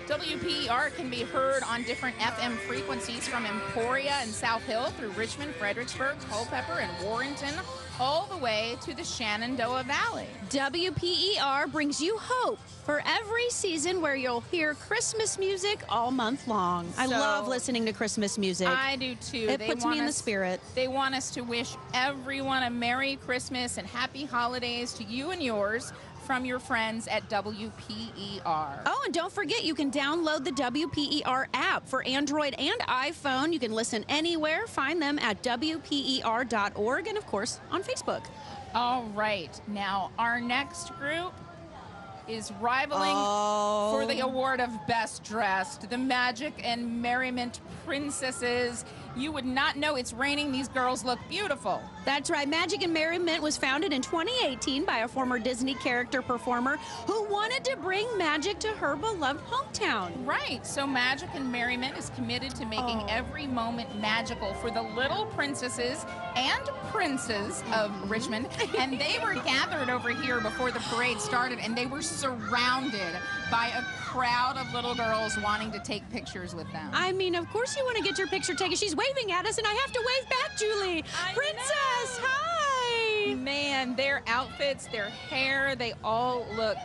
WPER can be heard on different FM frequencies from Emporia and South Hill through Richmond, Fredericksburg, Culpeper, and Warrenton, all the way to the Shenandoah Valley. WPER brings you hope for every season where you'll hear Christmas music all month long. I love listening to Christmas music. I do too. It puts me in the spirit. They want us to wish everyone a Merry Christmas and Happy Holidays to you and yours from your friends at WPER. Oh, and don't forget, you can download the WPER app for Android and iPhone. You can listen anywhere. Find them at WPER.org and, of course, on Facebook. All right. Now, our next group is rivaling for the award of Best Dressed. The Magic and Merriment Princesses. You would not know it's raining. These girls look beautiful. That's right. Magic and Merriment was founded in 2018 by a former Disney character performer who wanted to bring magic to her beloved hometown. Right. So Magic and Merriment is committed to making every moment magical for the little princesses and princes of Richmond. And they were gathered over here before the parade started, and they were surrounded by a crowd of little girls wanting to take pictures with them. I mean, of course you want to get your picture taken. She's waving at us, and I have to wave back, Julie. Princess, hi! Man, their outfits, their hair, they all look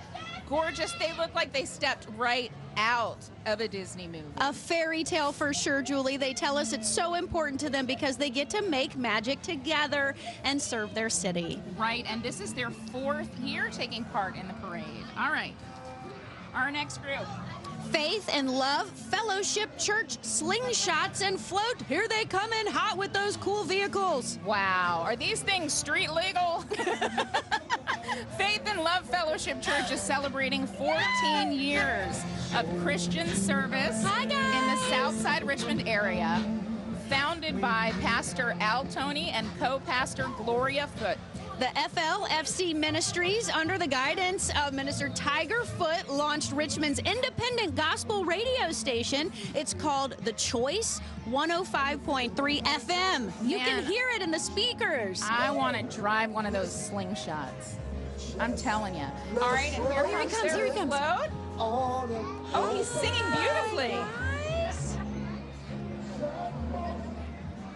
gorgeous. They look like they stepped right out of a Disney movie. A fairy tale for sure, Julie. They tell us it's so important to them because they get to make magic together and serve their city. Right, and this is their 4th year taking part in the parade. All right, our next group. Faith and Love Fellowship Church Slingshots and Float. Here they come in hot with those cool vehicles. Wow, are these things street legal? Faith and Love Fellowship Church is celebrating 14 years of Christian service in the Southside Richmond area, founded by Pastor Al Toney and co-pastor Gloria Foote. The FLFC Ministries, under the guidance of Minister Tiger Foote, launched Richmond's independent gospel radio station. It's called The Choice 105.3 FM. You can hear it in the speakers. I want to drive one of those slingshots. I'm telling you. All right, and here he comes. Here he comes. Load. Oh, he's singing beautifully.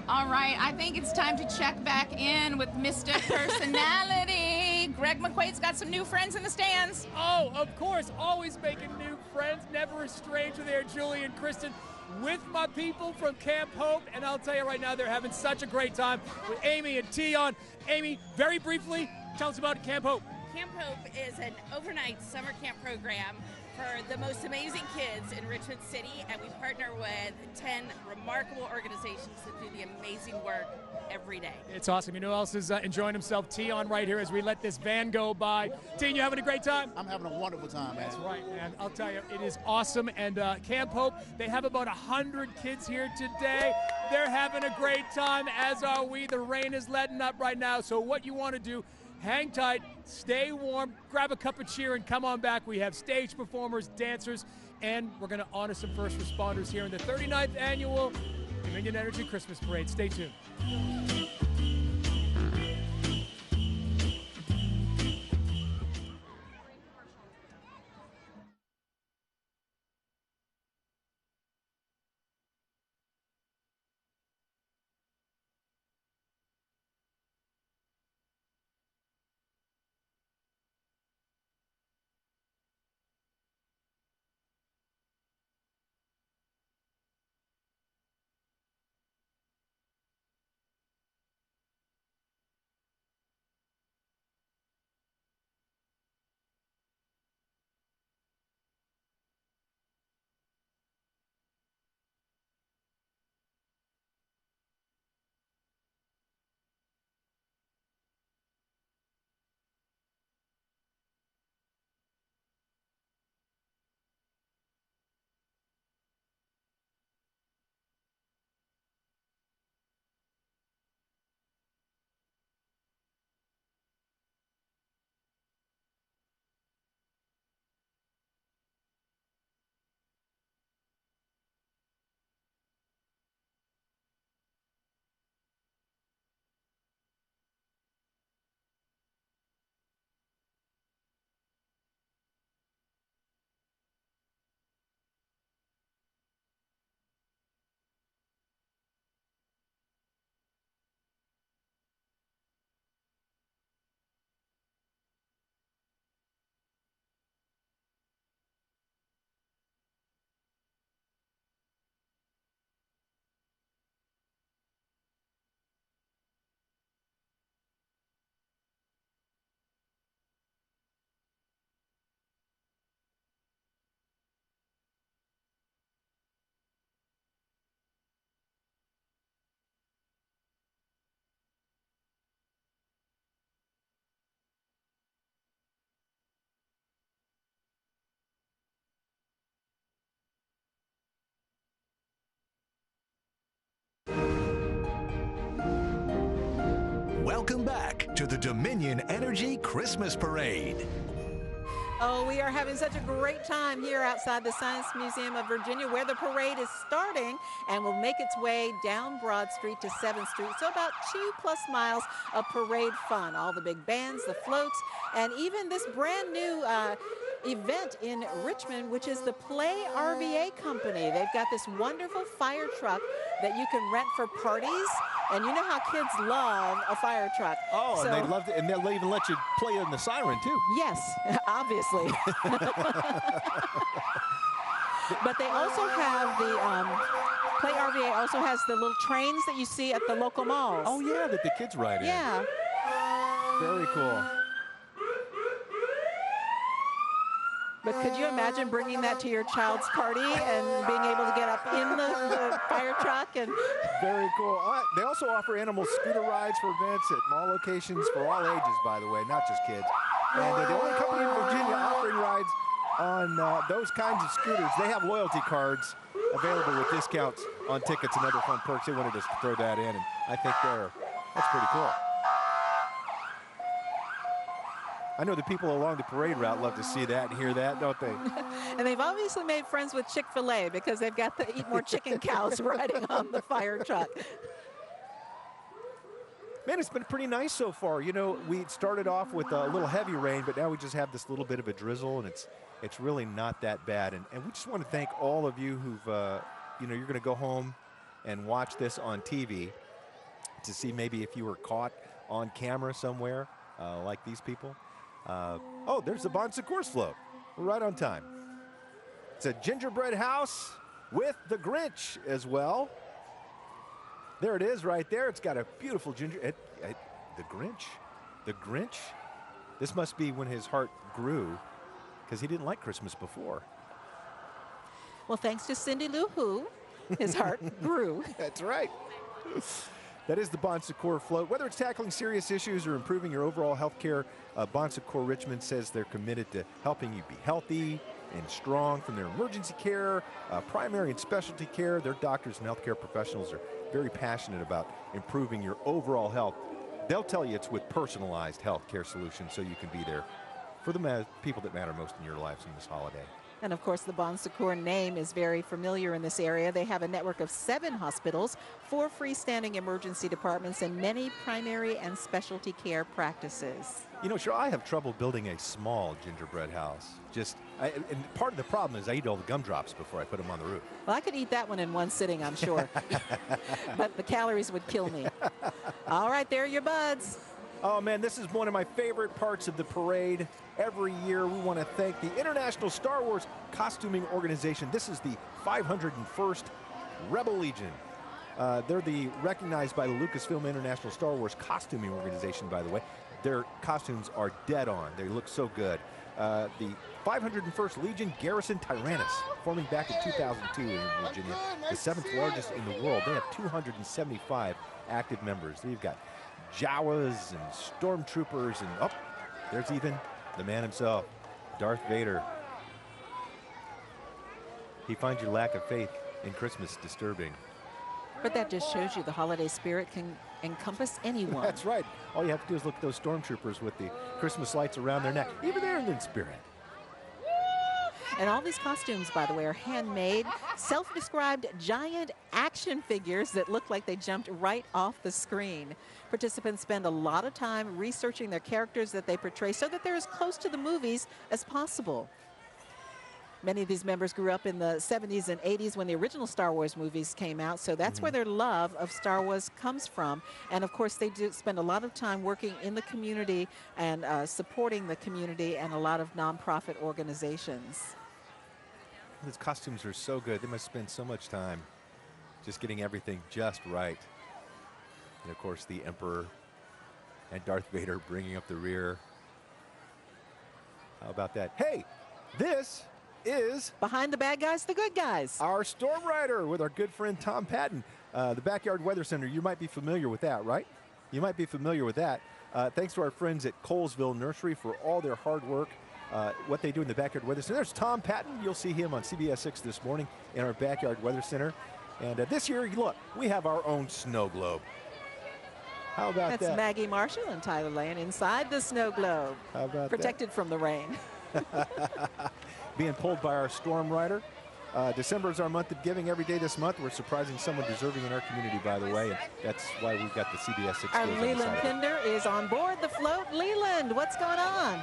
All right, I think it's time to check back in with Mr. Personality. Greg McQuaid's got some new friends in the stands. Oh, of course, always making new friends, never a stranger there, Julie and Kristen, with my people from Camp Hope, and I'll tell you right now, they're having such a great time with Amy and Tion. Amy, very briefly, tell us about Camp Hope. Camp Hope is an overnight summer camp program for the most amazing kids in Richmond City, and we partner with 10 remarkable organizations that do the amazing work every day. It's awesome. You know who else is enjoying himself? Tion right here as we let this van go by. Tion, you having a great time? I'm having a wonderful time, man. That's right, man. I'll tell you, it is awesome. And Camp Hope, they have about 100 kids here today. They're having a great time, as are we. The rain is letting up right now, so what you want to do, hang tight, stay warm, grab a cup of cheer, and come on back. We have stage performers, dancers, and we're going to honor some first responders here in the 39th Annual Dominion Energy Christmas Parade. Stay tuned. Welcome back to the Dominion Energy Christmas Parade. Oh, we are having such a great time here outside the Science Museum of Virginia, where the parade is starting and will make its way down Broad Street to 7th Street. So about 2+ miles of parade fun. All the big bands, the floats, and even this brand new event in Richmond, which is the Play RVA Company. They've got this wonderful fire truck that you can rent for parties. And you know how kids love a fire truck. Oh, so, and they love it, and they'll even let you play in the siren too. Yes, obviously. But they also have the Play RVA also has the little trains that you see at the local malls. Oh yeah, that the kids ride in. Yeah. Very cool. But could you imagine bringing that to your child's party and being able to get up in the fire truck? And very cool. They also offer animal scooter rides for events at mall locations for all ages, by the way, not just kids. And they're the only company in Virginia offering rides on those kinds of scooters. They have loyalty cards available with discounts on tickets and other fun perks. They wanted us to throw that in, and I think that's pretty cool. I know the people along the parade route love to see that and hear that, don't they? And they've obviously made friends with Chick-fil-A because they've got the Eat More Chicken cows riding on the fire truck. Man, it's been pretty nice so far. You know, we started off with a little heavy rain, but now we just have this little bit of a drizzle, and it's really not that bad. And we just want to thank all of you who've, you know, you're going to go home and watch this on TV to see maybe if you were caught on camera somewhere like these people. Oh, there's the Bon Secours float. We're right on time. It's a gingerbread house with the Grinch as well. There it is right there. It's got a beautiful the Grinch. The Grinch? This must be when his heart grew, because he didn't like Christmas before. Well, thanks to Cindy Lou Who, his heart grew. That's right. That is the Bon Secours float. Whether it's tackling serious issues or improving your overall health care, Bon Secours Richmond says they're committed to helping you be healthy and strong. From their emergency care, primary and specialty care, their doctors and healthcare professionals are very passionate about improving your overall health. They'll tell you it's with personalized health care solutions so you can be there for the people that matter most in your lives in this holiday. And of course, the Bon Secours name is very familiar in this area. They have a network of 7 hospitals, 4 freestanding emergency departments, and many primary and specialty care practices. You know, sure, I have trouble building a small gingerbread house. And part of the problem is I eat all the gumdrops before I put them on the roof. Well, I could eat that one in one sitting, I'm sure. But the calories would kill me. All right, there are your buds. Oh, man, this is one of my favorite parts of the parade. Every year, we want to thank the International Star Wars Costuming Organization. This is the 501st Rebel Legion. They're recognized by the Lucasfilm International Star Wars Costuming Organization, by the way. Their costumes are dead on. They look so good. The 501st Legion Garrison Tyrannus, forming back in 2002 in Virginia, the 7th largest in the world. They have 275 active members. They've got Jawas and stormtroopers, and there's even the man himself, Darth Vader. He finds your lack of faith in Christmas disturbing. But that just shows you the holiday spirit can encompass anyone. That's right. All you have to do is look at those stormtroopers with the Christmas lights around their neck. Even they're in spirit. And all these costumes, by the way, are handmade, self-described giant action figures that look like they jumped right off the screen. Participants spend a lot of time researching their characters that they portray so that they're as close to the movies as possible. Many of these members grew up in the 70s and 80s when the original Star Wars movies came out, so that's where their love of Star Wars comes from. And of course, they do spend a lot of time working in the community and supporting the community and a lot of nonprofit organizations. These costumes are so good. They must spend so much time just getting everything just right. And of course, the Emperor and Darth Vader bringing up the rear. How about that? Hey, this is Behind the Bad Guys, the Good Guys. Our Storm Rider with our good friend Tom Patton. The Backyard Weather Center, you might be familiar with that, right? You might be familiar with that. Thanks to our friends at Colesville Nursery for all their hard work. What they do in the Backyard Weather Center. There's Tom Patton. You'll see him on CBS 6 this morning in our Backyard Weather Center. And this year, look, we have our own snow globe. How about that? That's Maggie Marshall and Tyler Lane inside the snow globe. How about protected from the rain. Being pulled by our storm rider. December is our month of giving. Every day this month, we're surprising someone deserving in our community, by the way. And that's why we've got the CBS 6 Our schools Leland inside. Pinder is on board the float. Leland, what's going on?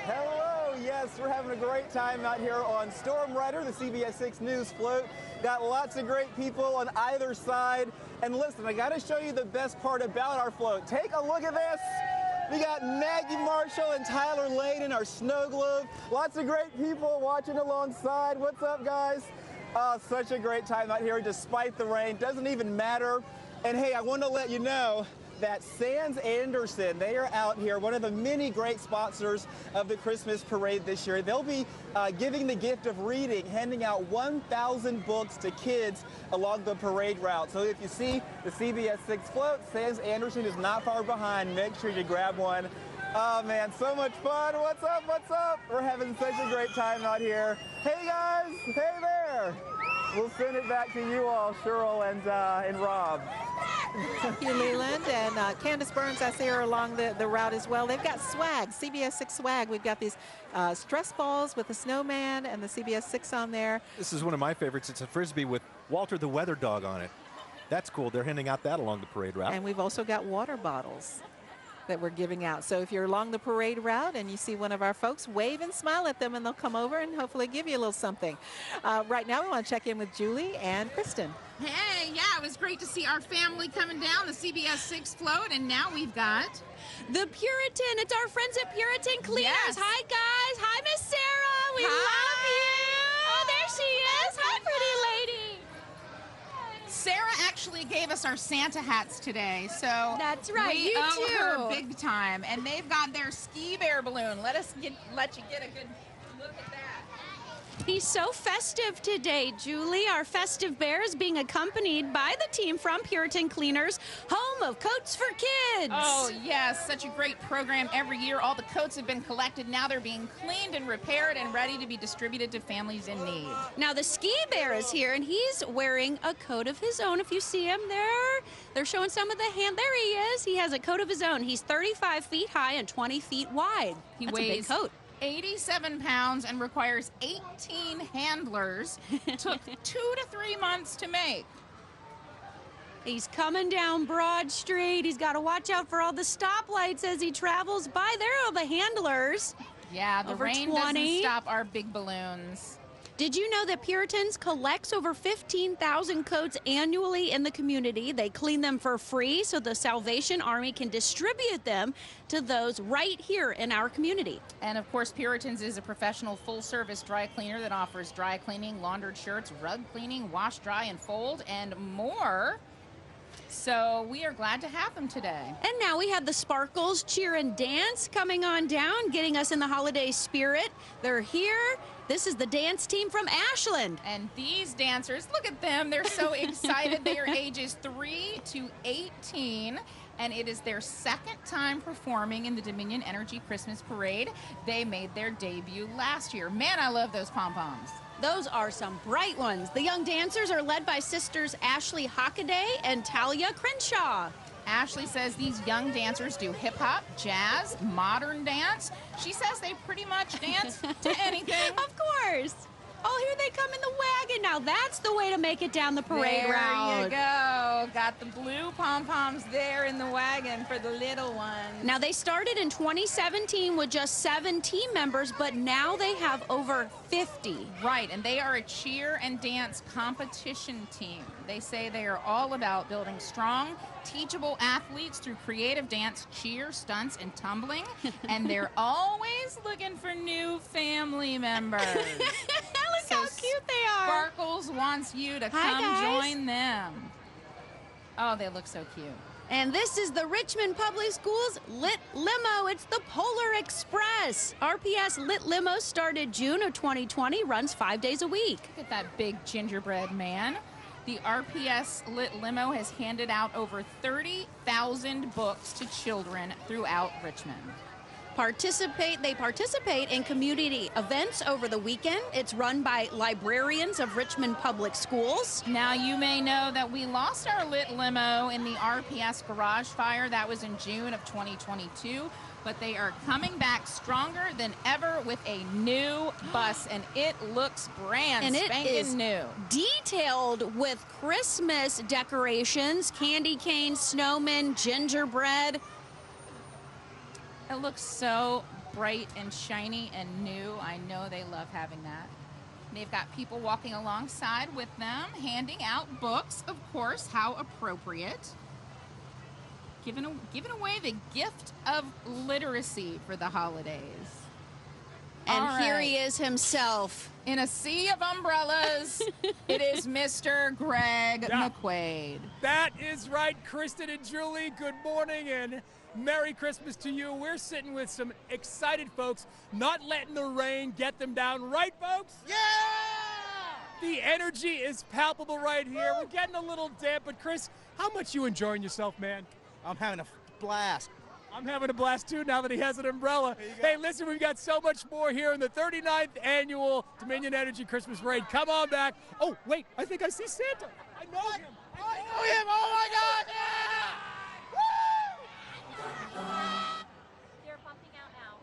Hello, yes, we're having a great time out here on Storm Rider, the CBS 6 News float. Got lots of great people on either side. And listen, I got to show you the best part about our float. Take a look at this. We got Maggie Marshall and Tyler Lane in our snow globe. Lots of great people watching alongside. What's up, guys? Such a great time out here despite the rain. Doesn't even matter. And hey, I want to let you know that Sands Anderson, they are out here, one of the many great sponsors of the Christmas parade this year. They'll be giving the gift of reading, handing out 1,000 books to kids along the parade route. So if you see the CBS 6 float, Sands Anderson is not far behind. Make sure you grab one. Oh man, so much fun. What's up, what's up? We're having such a great time out here. Hey guys, hey there. We'll send it back to you all, Cheryl and Rob. Thank you, Leland. And Candace Burns, I see her along the route as well. They've got swag, CBS 6 swag. We've got these stress balls with the snowman and the CBS 6 on there. This is one of my favorites. It's a Frisbee with Walter the Weather Dog on it. That's cool. They're handing out that along the parade route. And we've also got water bottles that we're giving out. So if you're along the parade route and you see one of our folks, wave and smile at them and they'll come over and hopefully give you a little something. Right now we want to check in with Julie and Kristen. Hey, yeah, it was great to see our family coming down the CBS 6 float, and now we've got the Puritan. It's our friends at Puritan Cleaners. Yes. Hi, guys. Hi, Miss Sarah. We love you. Oh, there she is. Hi, pretty lady. Sarah actually gave us our Santa hats today, so that's right. We You owe too. her big time, and they've got their ski bear balloon. Let you get a good look at that. He's so festive today, Julie. Our festive bear is being accompanied by the team from Puritan Cleaners, home of Coats for Kids. Oh, yes, such a great program every year. All the coats have been collected. Now they're being cleaned and repaired and ready to be distributed to families in need. Now the ski bear is here, and he's wearing a coat of his own. If you see him there, they're showing some of the hand. There he is. He has a coat of his own. He's 35 feet high and 20 feet wide. That's weighs a big coat. 87 pounds and requires 18 handlers. Took 2 to 3 months to make. He's coming down Broad Street. He's got to watch out for all the stoplights as he travels by. There are the handlers. Yeah, the Over rain 20. doesn't stop our big balloons. Did you know that Puritans collects over 15,000 coats annually in the community? They clean them for free so the Salvation Army can distribute them to those right here in our community. And of course, Puritans is a professional full-service dry cleaner that offers dry cleaning, laundered shirts, rug cleaning, wash, dry, and fold, and more. So we are glad to have them today. And now we have the Sparkles Cheer and Dance coming on down, getting us in the holiday spirit. They're here. This is the dance team from Ashland. And these dancers, look at them. They're so excited. They are ages 3 to 18. And it is their second time performing in the Dominion Energy Christmas Parade. They made their debut last year. Man, I love those pom-poms. Those are some bright ones. The young dancers are led by sisters Ashley Hockaday and Talia Crenshaw. Ashley says these young dancers do hip-hop, jazz, modern dance. She says they pretty much dance to anything. Of course. Oh, here they come in the wagon. Now that's the way to make it down the parade route. There you go. Got the blue pom-poms there in the wagon for the little ones. Now they started in 2017 with just 7 team members, but now they have over 50. Right, and they are a cheer and dance competition team. They say they are all about building strong, teachable athletes through creative dance, cheer, stunts, and tumbling. And they're always looking for new family members. Look how cute they are. Sparkles wants you to come join them. Oh, they look so cute. And this is the Richmond Public Schools Lit Limo. It's the Polar Express. RPS Lit Limo started June of 2020, runs 5 days a week. Look at that big gingerbread man. The RPS Lit Limo has handed out over 30,000 books to children throughout Richmond. They participate in community events over the weekend. It's run by librarians of Richmond Public Schools. Now, you may know that we lost our lit limo in the RPS garage fire. That was in June of 2022. But they are coming back stronger than ever with a new bus, and it looks brand spanking new. Detailed with Christmas decorations, candy canes, snowmen, gingerbread. It looks so bright and shiny and new. I know they love having that. They've got people walking alongside with them, handing out books, of course, how appropriate. Giving away the gift of literacy for the holidays. And here he is himself. In a sea of umbrellas, it is Mr. Greg McQuaid. That is right, Kristen and Julie. Good morning and Merry Christmas to you. We're sitting with some excited folks, not letting the rain get them down. Right, folks? Yeah! The energy is palpable right here. We're getting a little damp, but Chris, how much you enjoying yourself, man? I'm having a blast. I'm having a blast too now that he has an umbrella. Hey, listen, we've got so much more here in the 39th annual Dominion Energy Christmas Parade. Come on back. Oh, wait, I think I see Santa. I know him. I know him. Oh, my God. Yeah! They're bumping out now.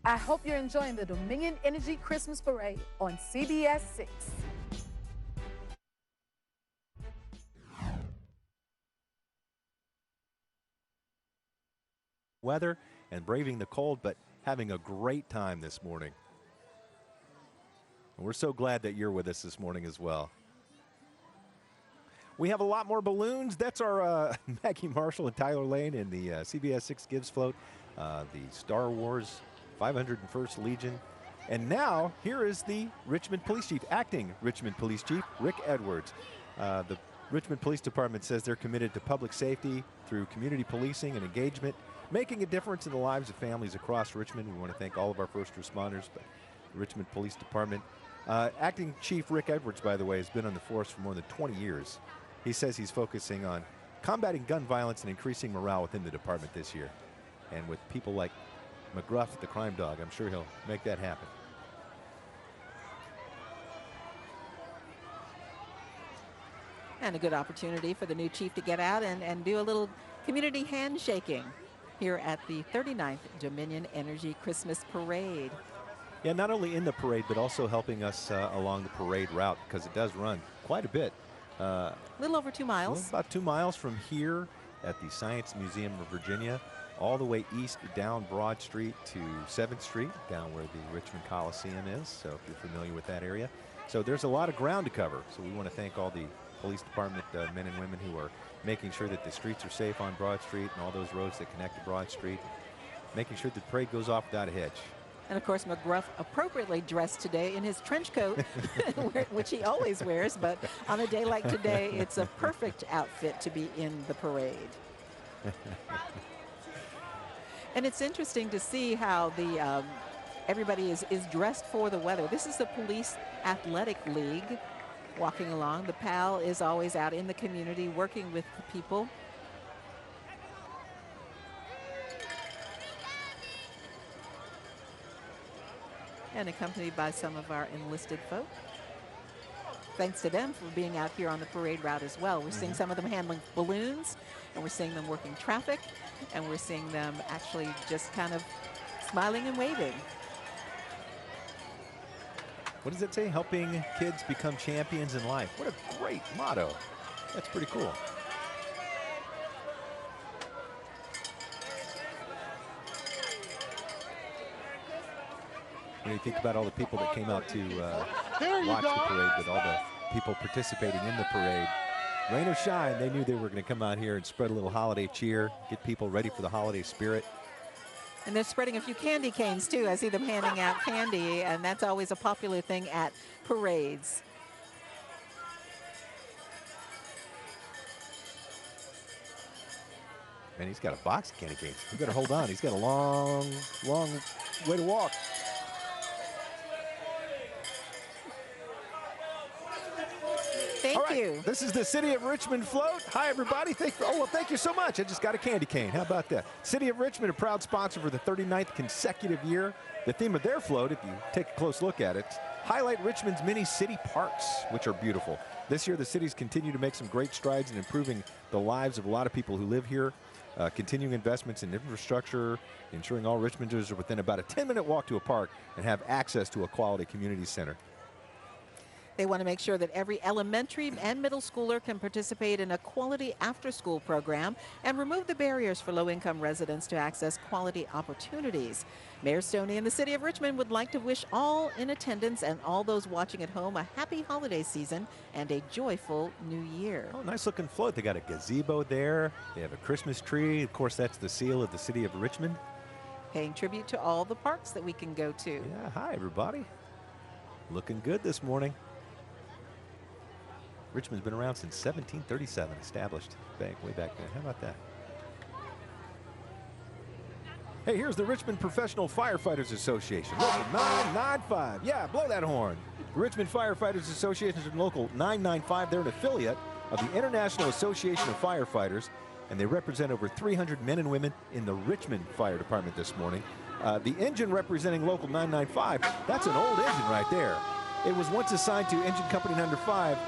I hope you're enjoying the Dominion Energy Christmas Parade on CBS 6. Weather and braving the cold, but having a great time this morning. And we're so glad that you're with us this morning as well. We have a lot more balloons. That's our Maggie Marshall and Tyler Lane in the CBS 6 Gives float, the Star Wars 501st Legion. And now, here is the Richmond Police Chief, acting Richmond Police Chief, Rick Edwards. The Richmond Police Department says they're committed to public safety through community policing and engagement, making a difference in the lives of families across Richmond. We want to thank all of our first responders, but the Richmond Police Department. Acting Chief Rick Edwards, by the way, has been on the force for more than 20 years. He says he's focusing on combating gun violence and increasing morale within the department this year. And with people like McGruff, the crime dog, I'm sure he'll make that happen. And a good opportunity for the new chief to get out and do a little community handshaking here at the 39th Dominion Energy Christmas Parade. Yeah, not only in the parade, but also helping us along the parade route, because it does run quite a bit. A little over 2 miles. About 2 miles from here at the Science Museum of Virginia, all the way east down Broad Street to 7th Street, down where the Richmond Coliseum is, so if you're familiar with that area. So there's a lot of ground to cover, so we want to thank all the police department men and women who are making sure that the streets are safe on Broad Street and all those roads that connect to Broad Street, making sure the parade goes off without a hitch. And of course, McGruff appropriately dressed today in his trench coat, which he always wears, but on a day like today, it's a perfect outfit to be in the parade. And it's interesting to see how the everybody is dressed for the weather. This is the Police Athletic League walking along. The PAL is always out in the community working with the people. And accompanied by some of our enlisted folk. Thanks to them for being out here on the parade route as well. We're seeing some of them handling balloons, and we're seeing them working traffic, and we're seeing them actually just kind of smiling and waving. What does it say? Helping kids become champions in life. What a great motto. That's pretty cool. When you think about all the people that came out to watch the parade, with all the people participating in the parade, rain or shine, they knew they were going to come out here and spread a little holiday cheer, get people ready for the holiday spirit. And they're spreading a few candy canes too. I see them handing out candy, and that's always a popular thing at parades. Man, he's got a box of candy canes. You better hold on. He's got a long, long way to walk. Thank you. This is the City of Richmond float. Hi, everybody. Thank you so much. I just got a candy cane. How about that? City of Richmond, a proud sponsor for the 39th consecutive year. The theme of their float, if you take a close look at it, highlight Richmond's many city parks, which are beautiful. This year, the city's continue to make some great strides in improving the lives of a lot of people who live here. Continuing investments in infrastructure, ensuring all Richmonders are within about a 10-minute walk to a park and have access to a quality community center. They want to make sure that every elementary and middle schooler can participate in a quality after-school program and remove the barriers for low-income residents to access quality opportunities. Mayor Stoney and the City of Richmond would like to wish all in attendance and all those watching at home a happy holiday season and a joyful new year. Oh, nice looking float. They got a gazebo there. They have a Christmas tree. Of course, that's the seal of the City of Richmond. Paying tribute to all the parks that we can go to. Yeah, hi, everybody. Looking good this morning. Richmond's been around since 1737, established way back then. How about that? Hey, here's the Richmond Professional Firefighters Association, local 995. Yeah, blow that horn. The Richmond Firefighters Association is local 995. They're an affiliate of the International Association of Firefighters, and they represent over 300 men and women in the Richmond Fire Department this morning. The engine representing local 995, that's an old engine right there. It was once assigned to engine company number 5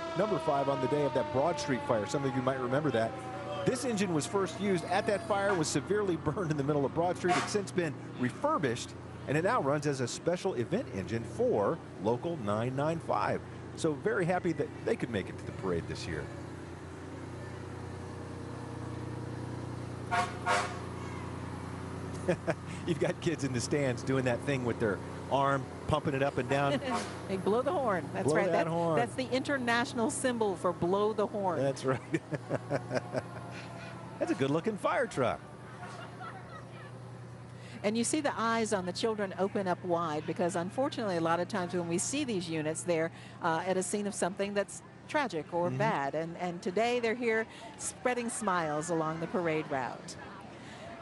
on the day of that Broad Street fire. Some of you might remember that. This engine was first used at that fire, was severely burned in the middle of Broad Street. It's since been refurbished, and it now runs as a special event engine for local 995. So very happy that they could make it to the parade this year. You've got kids in the stands doing that thing with their arm, pumping it up and down. They blow the horn. That's blow right. That horn. That's the international symbol for blow the horn. That's right. That's a good-looking fire truck. And you see the eyes on the children open up wide, because unfortunately a lot of times when we see these units, they're at a scene of something that's tragic or bad. And today they're here spreading smiles along the parade route.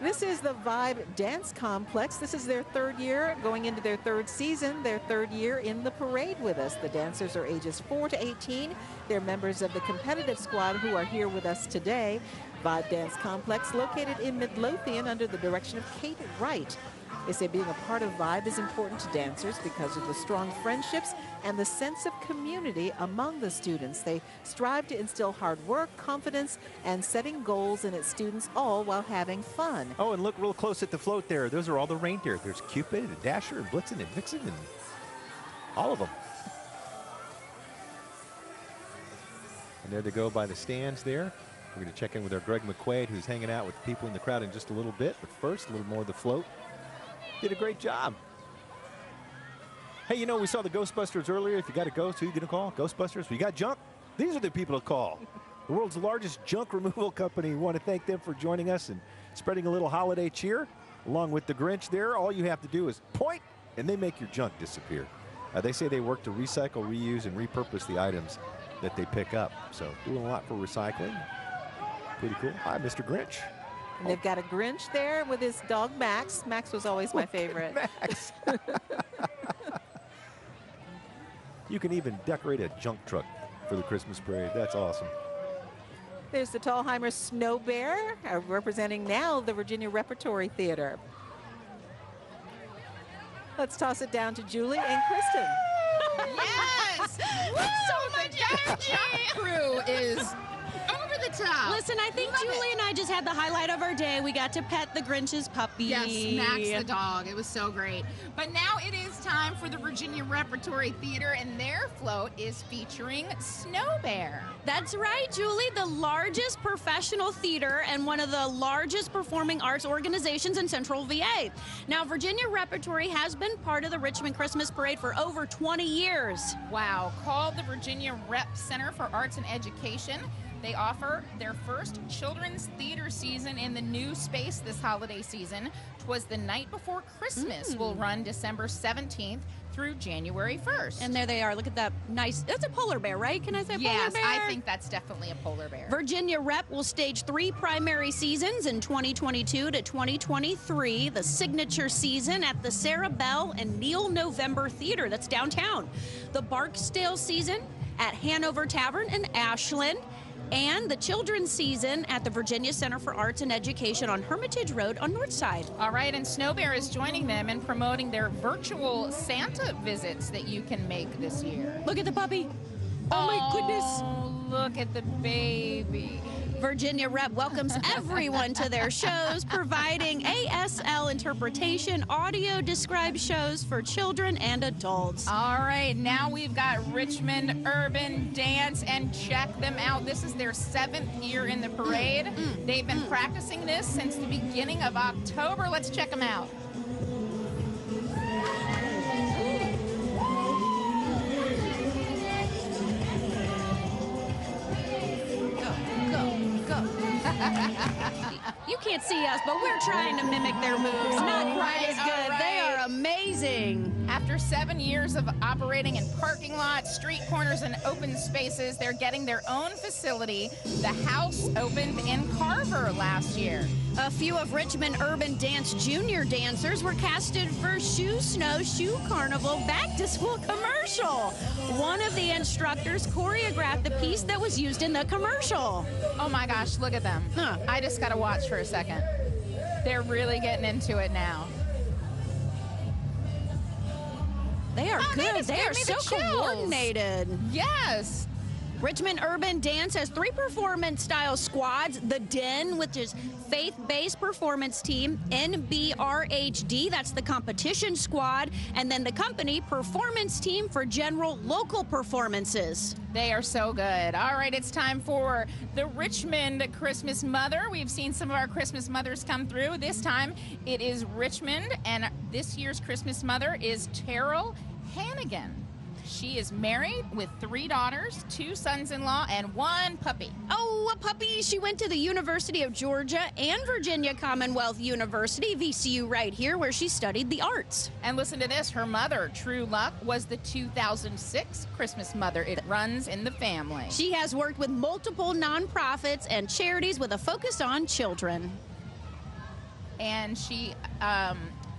This is the Vibe Dance Complex. This is their 3rd year, going into their 3rd season, their 3rd year in the parade with us. The dancers are ages 4 to 18. They're members of the competitive squad who are here with us today. Vibe Dance Complex, located in Midlothian under the direction of Kate Wright. They say being a part of Vibe is important to dancers because of the strong friendships and the sense of community among the students. They strive to instill hard work, confidence, and setting goals in its students, all while having fun. Oh, and look real close at the float there. Those are all the reindeer. There's Cupid and Dasher and Blitzen and Vixen and all of them. And there they go by the stands there. We're going to check in with our Greg McQuaid, who's hanging out with the people in the crowd in just a little bit. But first, a little more of the float. Did a great job. Hey, you know, we saw the Ghostbusters earlier. If you got a ghost, who are you going to call? Ghostbusters? We got junk? These are the people to call. The world's largest junk removal company. We want to thank them for joining us and spreading a little holiday cheer. Along with the Grinch there, all you have to do is point, and they make your junk disappear. They say they work to recycle, reuse, and repurpose the items that they pick up. So doing a lot for recycling. Pretty cool. Hi, Mr. Grinch. And they've got a Grinch there with his dog Max. Max was always my favorite. Max. You can even decorate a junk truck for the Christmas parade. That's awesome. There's the Tallheimer Snow Bear, representing now the Virginia Repertory Theater. Let's toss it down to Julie and Kristen. Yes! So much energy! The crew is over the top. Listen, I think Julie and I just had the highlight of our day. We got to pet the Grinch's puppy. Yes, Max the dog. It was so great. But now it is time for the Virginia Repertory Theater, and their float is featuring Snow Bear. That's right, Julie, the largest professional theater and one of the largest performing arts organizations in Central VA. Now, Virginia Repertory has been part of the Richmond Christmas Parade for over 20 years. Wow. Called the Virginia Rep Center for Arts and Education. They offer their first children's theater season in the new space this holiday season. 'Twas the Night Before Christmas will run December 17th through January 1st. And there they are. Look at that nice, that's a polar bear, right? Can I say polar bear? Yes, I think that's definitely a polar bear. Virginia Rep will stage 3 primary seasons in 2022 to 2023. The signature season at the Sarah Bell and Neil November Theater, that's downtown. The Barksdale season at Hanover Tavern in Ashland. And the children's season at the Virginia Center for Arts and Education on Hermitage Road on Northside. All right, and Snow Bear is joining them in promoting their virtual Santa visits that you can make this year. Look at the puppy. Oh my goodness. Oh, look at the baby. Virginia Rep welcomes everyone to their shows, providing ASL interpretation, audio described shows for children and adults. All right, now we've got Richmond Urban Dance, and check them out. This is their 7th year in the parade. They've been practicing this since the beginning of October. Let's check them out. You can't see us, but we're trying to mimic their moves. Not quite as good. Right. They are amazing. After 7 years of operating in parking lots, street corners, and open spaces, they're getting their own facility. The house opened in Carver last year. A few of Richmond Urban Dance junior dancers were casted for Shoe Snow Shoe Carnival Back to School commercial. One of the instructors choreographed the piece that was used in the commercial. Oh my gosh, look at them. I just got to watch for a second. They're really getting into it now. They are good. They are so chills. coordinated. Yes. Richmond Urban Dance has 3 performance-style squads. The Den, which is faith-based performance team. NBRHD, that's the competition squad. And then the company performance team for general local performances. They are so good. All right, it's time for the Richmond Christmas Mother. We've seen some of our Christmas mothers come through. This time it is Richmond, and this year's Christmas Mother is Terrell Hannigan. She is married with 3 daughters, 2 sons-in-law, and 1 puppy. Oh, a puppy. She went to the University of Georgia and Virginia Commonwealth University, VCU right here, where she studied the arts. And listen to this. Her mother, True Luck, was the 2006 Christmas Mother. It runs in the family. She has worked with multiple nonprofits and charities with a focus on children. And she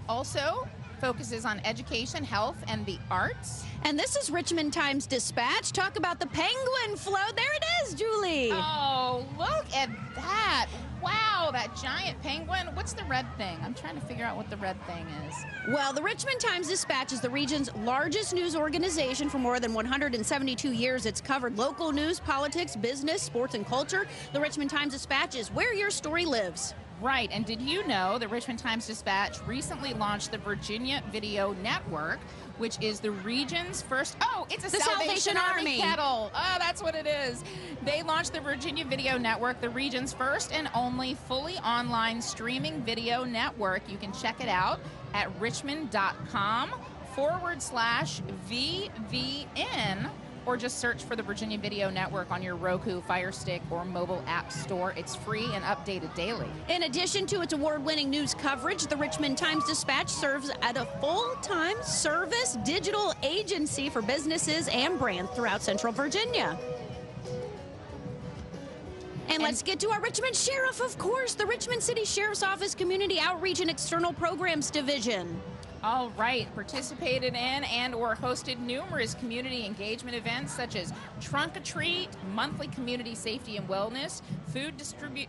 also focuses on education, health, and the arts. And this is Richmond Times Dispatch. Talk about the penguin float. There it is, Julie. Oh, look at that. wow, that giant penguin. What's the red thing? I'm trying to figure out what the red thing is. Well, the Richmond Times-Dispatch is the region's largest news organization. For more than 172 years, it's covered local news, politics, business, sports, and culture. The Richmond Times-Dispatch is where your story lives. Right, and did you know the Richmond Times-Dispatch recently launched the Virginia Video Network, which is the region's first, it's a Salvation Army kettle. Oh, that's what it is. They launched the Virginia Video Network, the region's first and only fully online streaming video network. You can check it out at richmond.com/VVN, or just search for the Virginia Video Network on your Roku, Fire Stick, or mobile app store. It's free and updated daily. In addition to its award-winning news coverage, the Richmond Times-Dispatch serves as a full-time service digital agency for businesses and brands throughout Central Virginia. And let's get to our Richmond Sheriff, of course, the Richmond City Sheriff's Office Community Outreach and External Programs Division. All right, participated in and or hosted numerous community engagement events such as Trunk or Treat, monthly community safety and wellness, food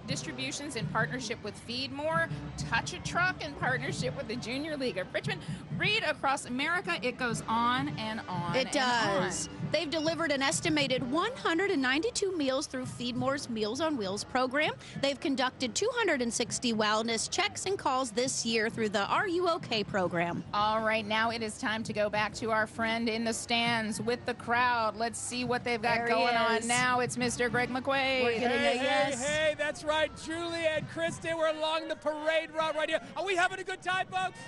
distributions in partnership with Feed More, Touch a Truck in partnership with the Junior League of Richmond. Read across America, it goes on and on. It does. They've delivered an estimated 192 meals through Feed More's Meals on Wheels program. They've conducted 260 wellness checks and calls this year through the Are You OK program. All right, now it is time to go back to our friend in the stands with the crowd. Let's see what they've got going on now. It's Mr. Greg McQuaid. Hey, that's right. Julie and Kristen, we're along the parade route right here. Are we having a good time, folks?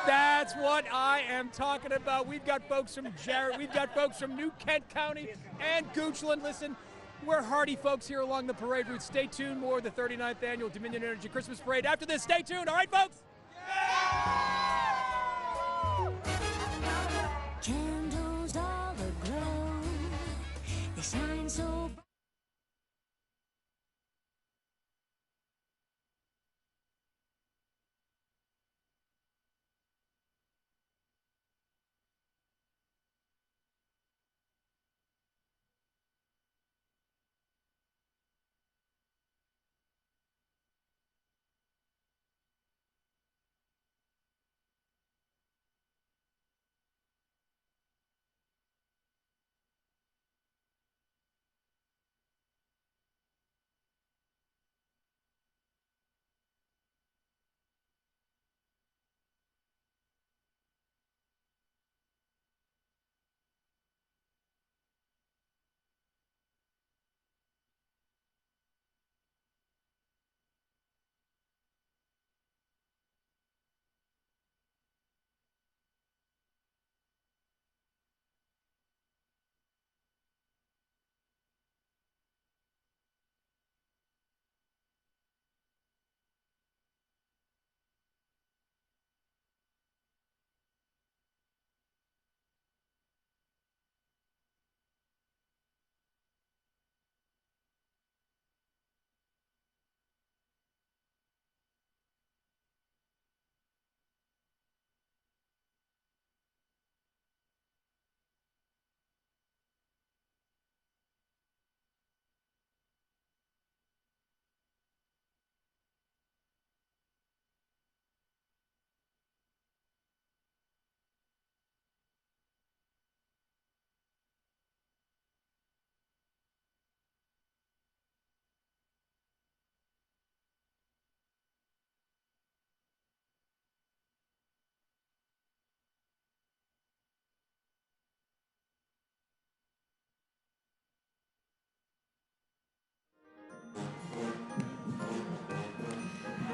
That's what I am talking about. We've got folks from Jarrett, we've got folks from New Kent County and Goochland. Listen, we're hearty folks here along the parade route. Stay tuned, more of the 39th Annual Dominion Energy Christmas Parade. After this, stay tuned. All right, folks? Candles all aglow, they shine so bright.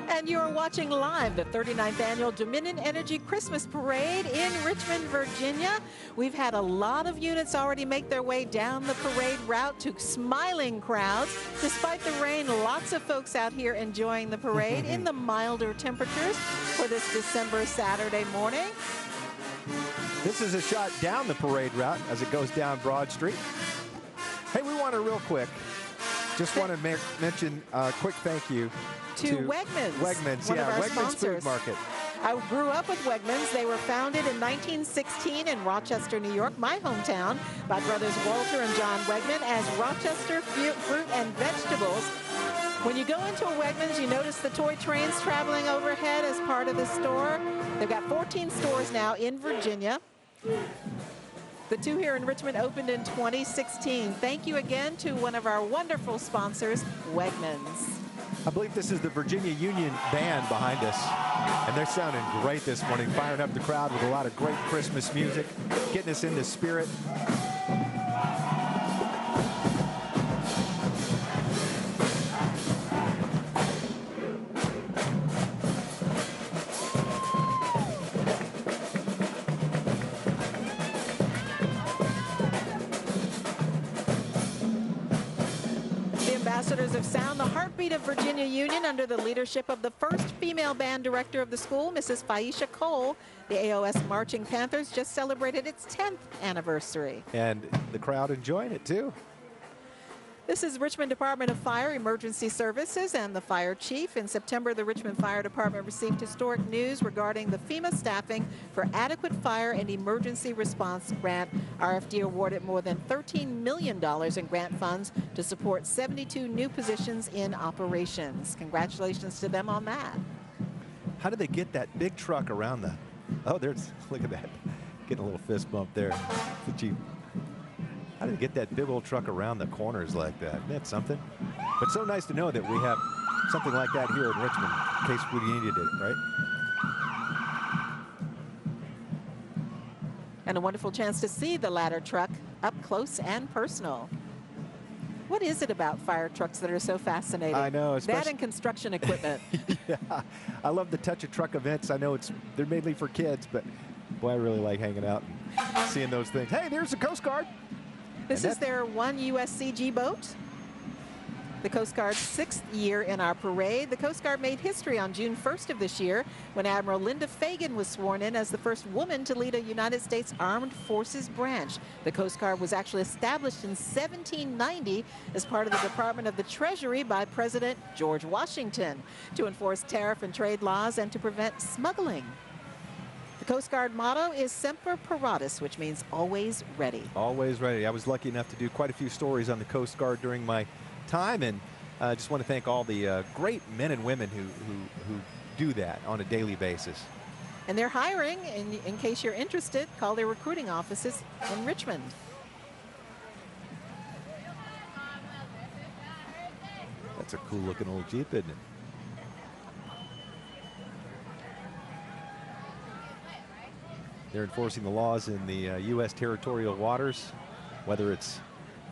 And you're watching live the 39th Annual Dominion Energy Christmas Parade in Richmond, Virginia. We've had a lot of units already make their way down the parade route to smiling crowds. Despite the rain, lots of folks out here enjoying the parade in the milder temperatures for this December Saturday morning. This is a shot down the parade route as it goes down Broad Street. Hey, we want to real quick, just want to mention a quick thank you to Wegmans. Wegmans, one yeah, of our Wegmans sponsors. Food Market. I grew up with Wegmans. They were founded in 1916 in Rochester, New York, my hometown, by brothers Walter and John Wegman as Rochester Fruit and Vegetables. When you go into a Wegmans, you notice the toy trains traveling overhead as part of the store. They've got 14 stores now in Virginia. The 2 here in Richmond opened in 2016. Thank you again to one of our wonderful sponsors, Wegmans. I believe this is the Virginia Union Band behind us, and they're sounding great this morning, firing up the crowd with a lot of great Christmas music, getting us in the spirit. Ambassadors of Sound, the heartbeat of Virginia Union, under the leadership of the first female band director of the school, Mrs. Phaisha Cole. The AOS Marching Panthers just celebrated its 10th anniversary. And the crowd enjoying it, too. This is Richmond Department of Fire Emergency Services and the fire chief. In September, the Richmond Fire Department received historic news regarding the FEMA staffing for adequate fire and emergency response grant. RFD awarded more than $13 million in grant funds to support 72 new positions in operations. Congratulations to them on that. How did they get that big truck around the... Oh, there's... Look at that. Getting a little fist bump there. The chief. How did they get that big old truck around the corners like that? Isn't that something? But so nice to know that we have something like that here in Richmond, in case we needed it, right? And a wonderful chance to see the ladder truck up close and personal. What is it about fire trucks that are so fascinating? I know, that and construction equipment. Yeah, I love the Touch a Truck events. I know they're mainly for kids, but boy, I really like hanging out and seeing those things. Hey, there's the Coast Guard. This is their one USCG boat. The Coast Guard's 6th year in our parade. The Coast Guard made history on June 1st of this year when Admiral Linda Fagan was sworn in as the first woman to lead a United States Armed Forces branch. The Coast Guard was actually established in 1790 as part of the Department of the Treasury by President George Washington to enforce tariff and trade laws and to prevent smuggling. The Coast Guard motto is Semper Paratus, which means always ready. Always ready. I was lucky enough to do quite a few stories on the Coast Guard during my time, and I just want to thank all the great men and women who do that on a daily basis. And they're hiring, in case you're interested, call their recruiting offices in Richmond. That's a cool looking old Jeep, isn't it? They're enforcing the laws in the U.S. territorial waters, whether it's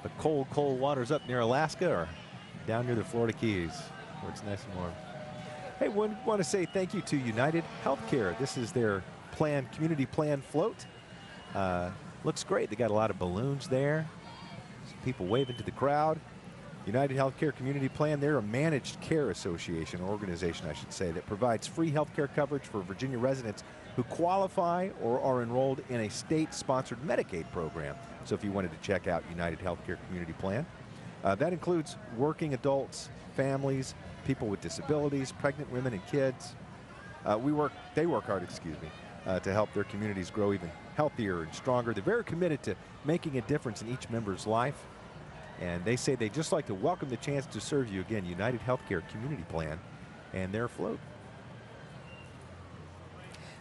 the cold, cold waters up near Alaska or down near the Florida Keys, where it's nice and warm. Hey, we want to say thank you to United Healthcare. This is their community plan float. Looks great. They got a lot of balloons there. Some people waving to the crowd. United Healthcare Community Plan, they're a managed care association, or organization, I should say, that provides free health care coverage for Virginia residents who qualify or are enrolled in a state-sponsored Medicaid program. So if you wanted to check out United Healthcare Community Plan, that includes working adults, families, people with disabilities, pregnant women and kids. They work hard, to help their communities grow even healthier and stronger. They're very committed to making a difference in each member's life. And they say they just like to welcome the chance to serve you again, United Healthcare Community Plan and their float.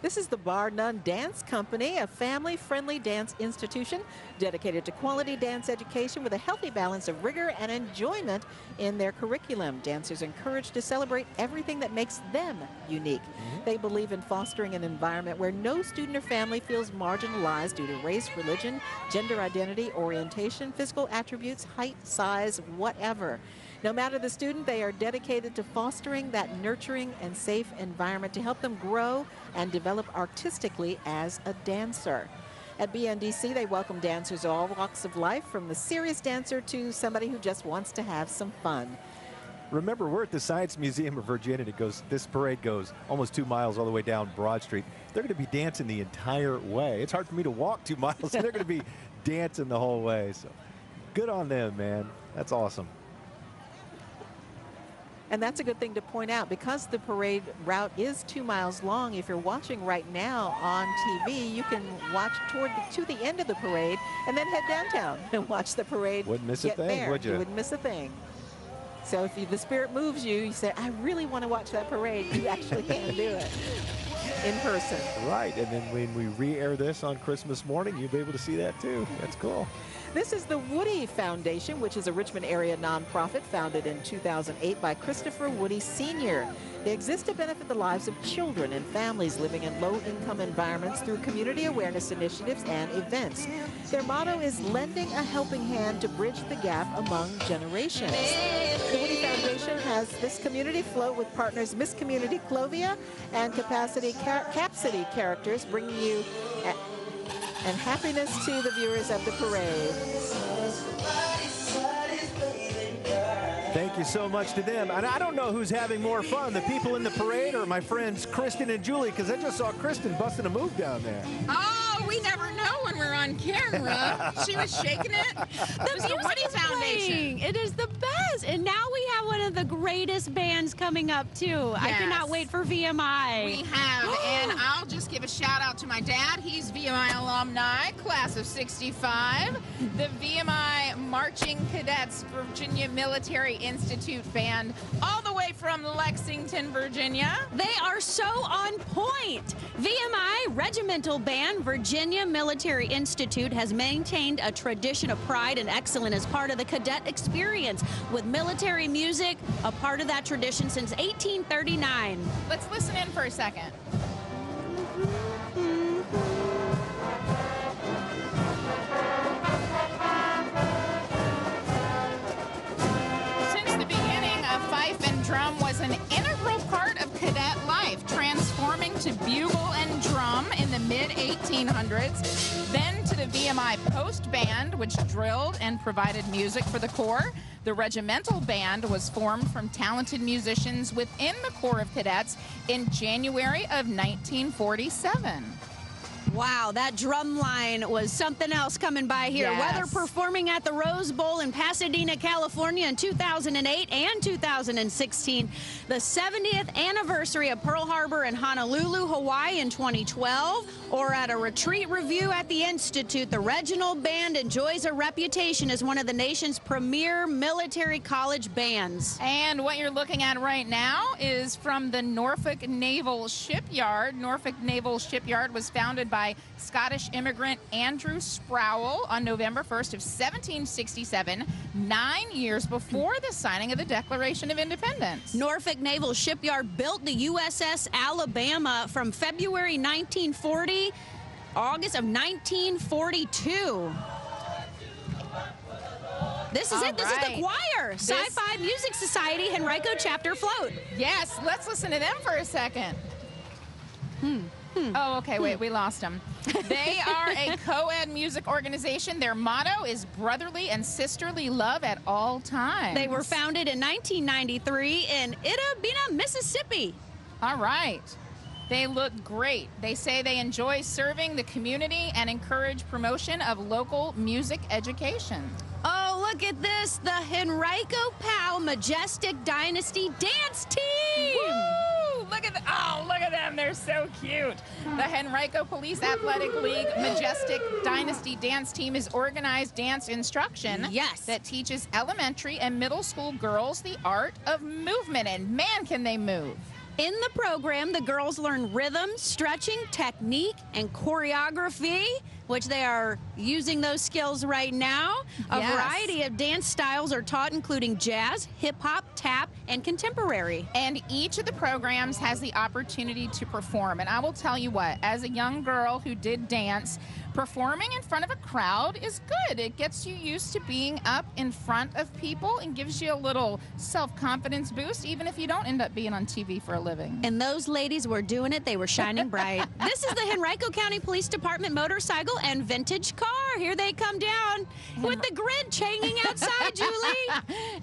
This is the Bar None Dance Company, a family-friendly dance institution dedicated to quality dance education with a healthy balance of rigor and enjoyment in their curriculum. Dancers are encouraged to celebrate everything that makes them unique. They believe in fostering an environment where no student or family feels marginalized due to race, religion, gender identity, orientation, physical attributes, height, size, whatever. No matter the student, they are dedicated to fostering that nurturing and safe environment to help them grow and develop artistically as a dancer. At BNDC, they welcome dancers of all walks of life, from the serious dancer to somebody who just wants to have some fun. Remember, we're at the Science Museum of Virginia, and this parade goes almost 2 miles all the way down Broad Street. They're going to be dancing the entire way. It's hard for me to walk 2 miles, and they're going to be dancing the whole way. So good on them, man. That's awesome. And that's a good thing to point out, because the parade route is 2 miles long. If you're watching right now on TV, you can watch to the end of the parade and then head downtown and watch the parade. Wouldn't miss a thing, would you? You wouldn't miss a thing. So if the spirit moves you, you say, I really want to watch that parade, you actually can do it in person. Right, and then when we re-air this on Christmas morning, you'll be able to see that too. That's cool. This is the Woody Foundation, which is a Richmond area nonprofit founded in 2008 by Christopher Woody Sr. They exist to benefit the lives of children and families living in low-income environments through community awareness initiatives and events. Their motto is lending a helping hand to bridge the gap among generations. The Woody Foundation has this community float with partners Miss Community Clovia and Capacity characters, bringing you and happiness to the viewers of the parade. Thank you so much to them. And I don't know who's having more fun, the people in the parade or my friends Kristen and Julie, because I just saw Kristen busting a move down there. Oh, we never know when we're on camera. She was shaking it. It was the Woody Foundation. It is the best. And now we have one of the greatest bands coming up, too. Yes. I cannot wait for VMI. We have. And I'll just give a shout out to my dad. He's VMI alumni, class of 65. The VMI Marching Cadets Virginia Military Institute Band, all the way from Lexington, Virginia. They are so on point. VMI Regimental Band, Virginia Military Institute, has maintained a tradition of pride and excellence as part of the cadet experience, with military music a part of that tradition since 1839. Let's listen in for a second. Drum was an integral part of cadet life, transforming to bugle and drum in the mid-1800s, then to the VMI Post Band, which drilled and provided music for the Corps. The regimental band was formed from talented musicians within the Corps of Cadets in January of 1947. Wow, that drum line was something else coming by here. Yes. Whether performing at the Rose Bowl in Pasadena, California in 2008 and 2016, the 70th anniversary of Pearl Harbor in Honolulu, Hawaii in 2012, or at a retreat review at the Institute, the Reginald Band enjoys a reputation as one of the nation's premier military college bands. And what you're looking at right now is from the Norfolk Naval Shipyard. Norfolk Naval Shipyard was founded by Scottish immigrant Andrew Sproul on November 1st of 1767, 9 years before the signing of the Declaration of Independence. Norfolk Naval Shipyard built the USS Alabama from February 1940, August of 1942. This is it. This is the choir. Sci-Fi Music Society Henrico Chapter Float. Yes, let's listen to them for a second. Oh, okay, wait, we lost them. They are a co-ed music organization. Their motto is brotherly and sisterly love at all times. They were founded in 1993 in Itta-Bena, Mississippi. All right. They look great. They say they enjoy serving the community and encourage promotion of local music education. Oh, look at this. The Henrico Powell Majestic Dynasty Dance Team. Woo! Look at them. They're so cute. The Henrico Police Athletic League Majestic Dynasty Dance Team is organized dance instruction that teaches elementary and middle school girls the art of movement. And man, can they move. In the program, the girls learn rhythm, stretching, technique, and choreography, which they are using those skills right now. A variety of dance styles are taught, including jazz, hip-hop, tap, and contemporary. And each of the programs has the opportunity to perform. And I will tell you what, as a young girl who did dance, performing in front of a crowd is good. It gets you used to being up in front of people and gives you a little self-confidence boost, even if you don't end up being on TV for a living. And those ladies were doing it. They were shining bright. This is the Henrico County Police Department motorcycle and vintage car. Here they come down with the grid hanging outside, Julie.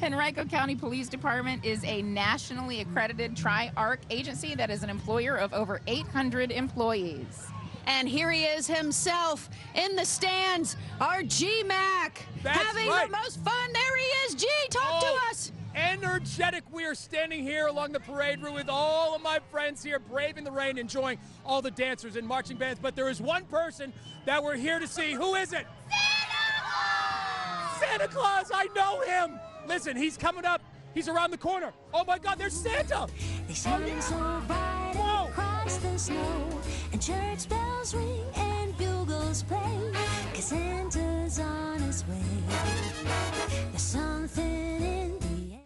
Henrico County Police Department is a nationally accredited PARC agency that is an employer of over 800 employees. And here he is himself in the stands, our G-Mac, having the most fun. There he is. G, talk to us. Energetic. We are standing here along the parade route with all of my friends here, braving the rain, enjoying all the dancers and marching bands. But there is one person that we're here to see. Who is it? Santa Claus! Santa Claus, I know him. Listen, he's coming up He's around the corner. Oh my God, there's Santa. They shine so bright across the snow, and church bells ring and bugles play, 'cause Santa's on his way. There's something in the air.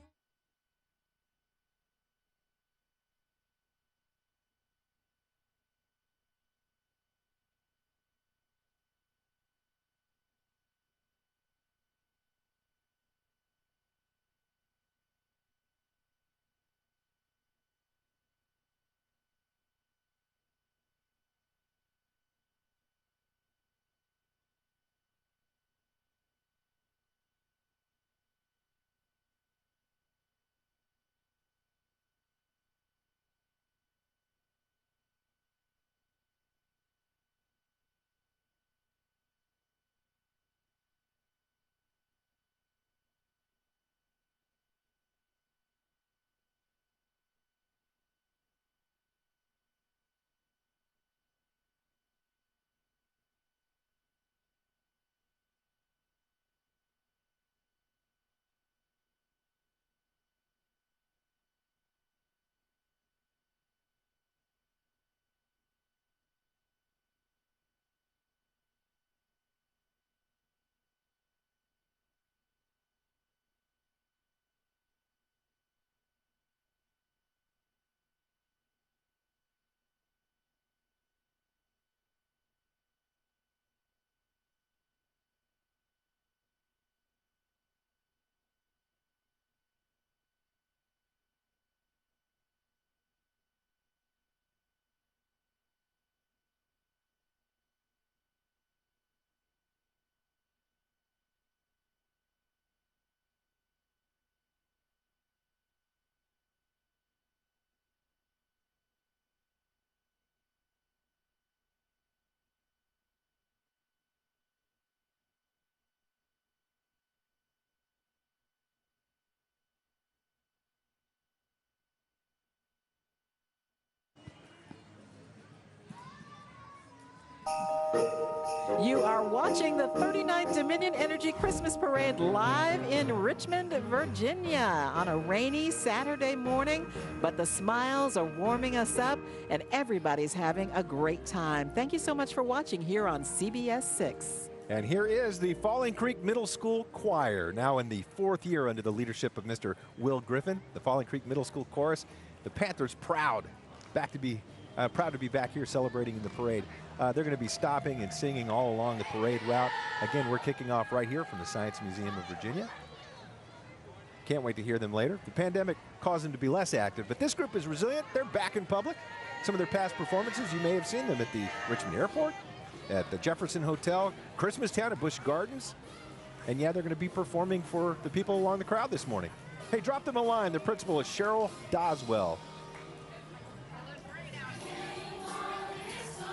You are watching the 39th Dominion Energy Christmas Parade live in Richmond, Virginia on a rainy Saturday morning, but the smiles are warming us up and everybody's having a great time. Thank you so much for watching here on CBS 6. And here is the Falling Creek Middle School Choir, now in the 4th year under the leadership of Mr. Will Griffin. The Falling Creek Middle School Chorus, the Panthers proud to be back here celebrating in the parade. They're going to be stopping and singing all along the parade route. Again, we're kicking off right here from the Science Museum of Virginia. Can't wait to hear them later. The pandemic caused them to be less active, but this group is resilient. They're back in public. Some of their past performances, you may have seen them at the Richmond Airport, at the Jefferson Hotel, Christmastown at Busch Gardens. And yeah, they're going to be performing for the people along the crowd this morning. Hey, drop them a line. Their principal is Cheryl Doswell.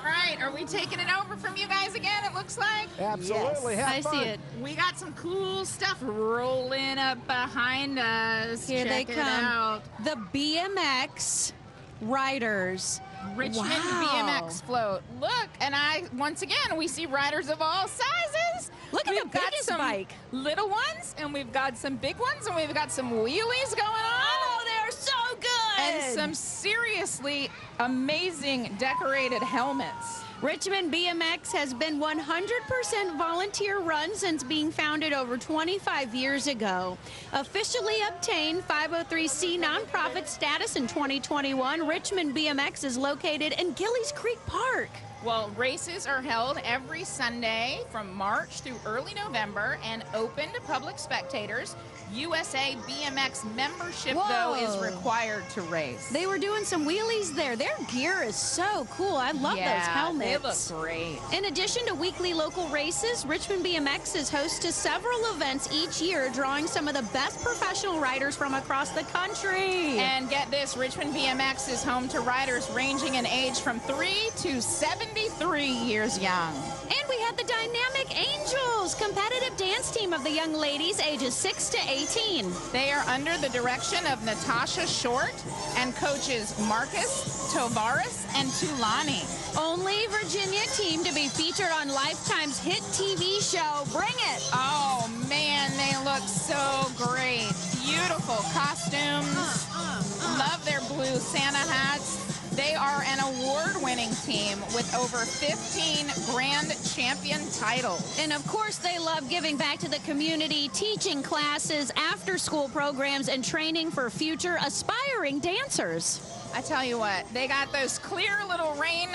Right, are we taking it over from you guys again, it looks like? Absolutely, yes. have fun. I see it. We got some cool stuff rolling up behind us. Here Check they it come. out. The BMX riders. Richmond Wow. BMX float. Look, and once again, we see riders of all sizes. Look at the got biggest some bike. Little ones, and we've got some big ones, and we've got some wheelies going on. Oh, they're so good. And some seriously amazing decorated helmets. Richmond BMX has been 100% volunteer run since being founded over 25 years ago. Officially obtained 503c nonprofit status in 2021, Richmond BMX is located in Gillies Creek Park. Well, races are held every Sunday from March through early November and open to public spectators. USA BMX membership, though, is required to race. They were doing some wheelies there. Their gear is so cool. I love those helmets. They look great. In addition to weekly local races, Richmond BMX is host to several events each year, drawing some of the best professional riders from across the country. And get this, Richmond BMX is home to riders ranging in age from 3 to 73 years young. And we had the Dynamic Angels, competitive dance team of the young ladies ages 6 to 18. They are under the direction of Nutasha Short and coaches Marcus, Tovaris, and Tulani. Only Virginia team to be featured on Lifetime's hit TV show, Bring It. Oh, man, they look so great. Beautiful costumes. Love their blue Santa hats. They are an award-winning team with over 15 grand champion titles. And of course, they love giving back to the community, teaching classes, after-school programs, and training for future aspiring dancers. I tell you what, they got those clear little rain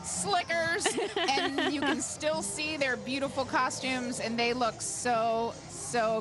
slickers, and you can still see their beautiful costumes, and they look so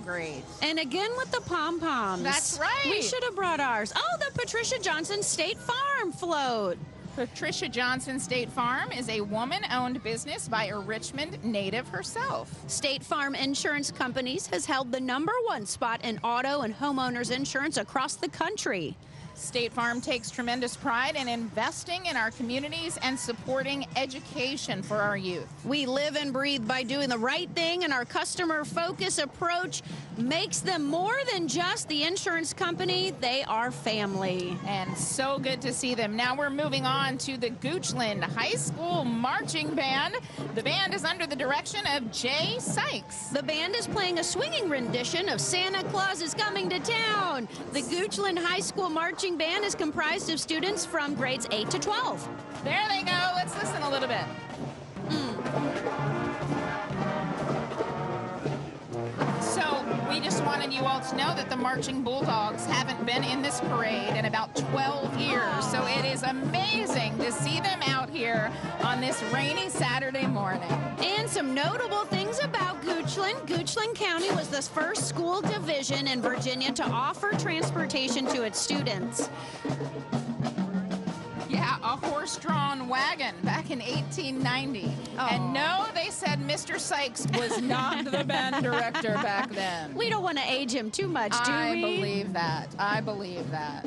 great. And again with the pom-poms. That's right. We should have brought ours. Oh, the Patricia Johnson State Farm float. Patricia Johnson State Farm is a woman-owned business by a Richmond native herself. State Farm Insurance Companies has held the #1 spot in auto and homeowners insurance across the country. State Farm takes tremendous pride in investing in our communities and supporting education for our youth. We live and breathe by doing the right thing, and our customer-focused approach makes them more than just the insurance company. They are family. And so good to see them. Now we're moving on to the Goochland High School Marching Band. The band is under the direction of Jay Sykes. The band is playing a swinging rendition of Santa Claus is Coming to Town. The Goochland High School Marching Band is comprised of students from grades 8 to 12. There they go. Let's listen a little bit. So we just wanted you all to know that the Marching Bulldogs haven't been in this parade in about 12 years. So it is amazing to see them out here on this rainy Saturday morning. And some notable things about Goochland. Goochland County was the first school division in Virginia to offer transportation to its students. Yeah, a horse-drawn wagon back in 1890. Oh. And no, they said Mr. Sykes was not the band director back then. We don't want to age him too much, do we? I believe that. I believe that.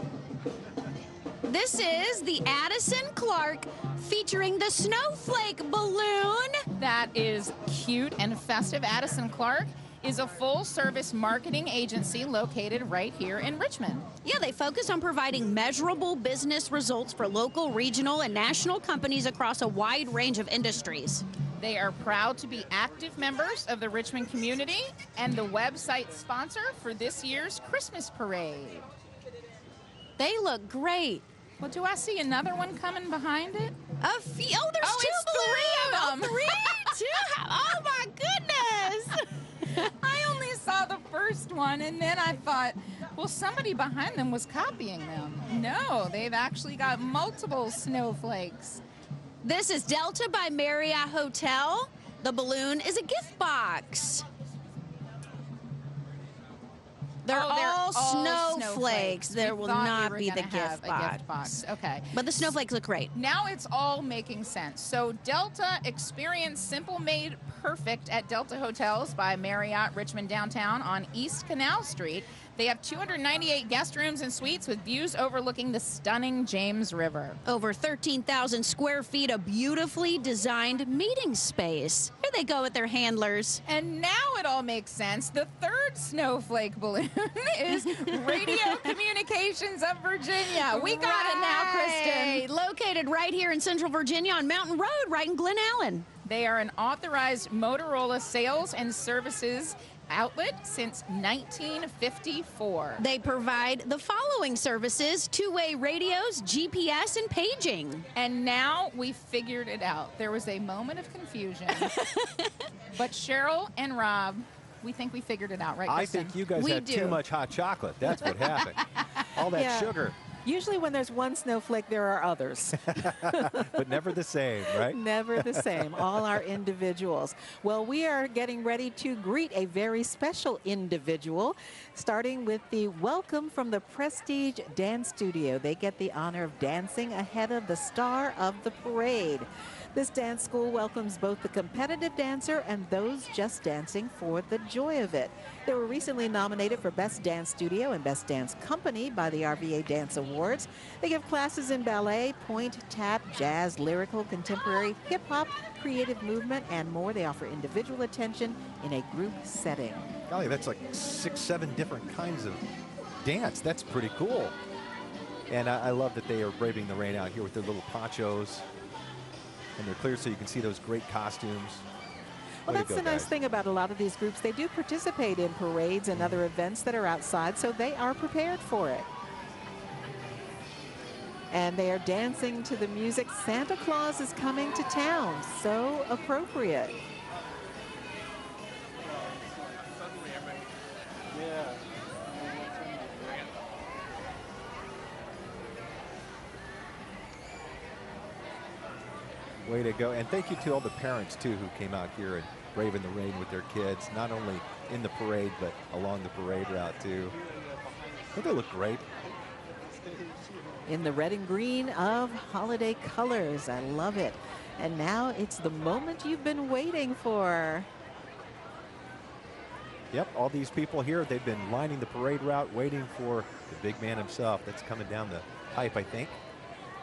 This is the Addison Clark featuring the snowflake balloon. That is cute and festive. Addison Clark is a full-service marketing agency located right here in Richmond. Yeah, they focus on providing measurable business results for local, regional, and national companies across a wide range of industries. They are proud to be active members of the Richmond community and the website sponsor for this year's Christmas parade. They look great. Well, do I see another one coming behind it? Oh, there's two balloons. Three of them. Two. Oh, my goodness. I only saw the first one, and then I thought, well, somebody behind them was copying them. No, they've actually got multiple snowflakes. This is Delta by Marriott Hotel. The balloon is a gift box. They're all snowflakes. There will not be the gift box. Okay. But the snowflakes look great. Now it's all making sense. So Delta experience Simple Made Perfect at Delta Hotels by Marriott Richmond downtown on East Canal Street. They have 298 guest rooms and suites with views overlooking the stunning James River. Over 13,000 square feet of beautifully designed meeting space. Here they go with their handlers. And now it all makes sense. The third snowflake balloon is Radio Communications of Virginia. We got it now, Kristen. Located right here in Central Virginia on Mountain Road, right in Glen Allen. They are an authorized Motorola sales and services outlet since 1954. They provide the following services: two-way radios, GPS, and paging. And now we figured it out. There was a moment of confusion. But Cheryl and Rob, we think we figured it out, right, Kristen? I think you guys had too much hot chocolate. That's what happened. All that sugar. Usually when there's one snowflake, there are others. But never the same, right? Never the same. All are individuals. Well, we are getting ready to greet a very special individual, starting with the welcome from the Prestige Dance Studio. They get the honor of dancing ahead of the star of the parade. This dance school welcomes both the competitive dancer and those just dancing for the joy of it. They were recently nominated for Best Dance Studio and Best Dance Company by the RVA Dance Awards. They give classes in ballet, point, tap, jazz, lyrical, contemporary, hip-hop, creative movement, and more. They offer individual attention in a group setting. Golly, that's like 6, 7 different kinds of dance. That's pretty cool. And I love that they are braving the rain out here with their little ponchos. And they're clear so you can see those great costumes. Well, that's the nice thing about a lot of these groups. They do participate in parades and other events that are outside, so they are prepared for it. And they are dancing to the music. Santa Claus is coming to town. So appropriate. Way to go. And thank you to all the parents, too, who came out here and braving the rain with their kids, not only in the parade, but along the parade route, too. Don't they look great? In the red and green of holiday colors. I love it. And now it's the moment you've been waiting for. Yep, all these people here, they've been lining the parade route, waiting for the big man himself. That's coming down the pipe, I think.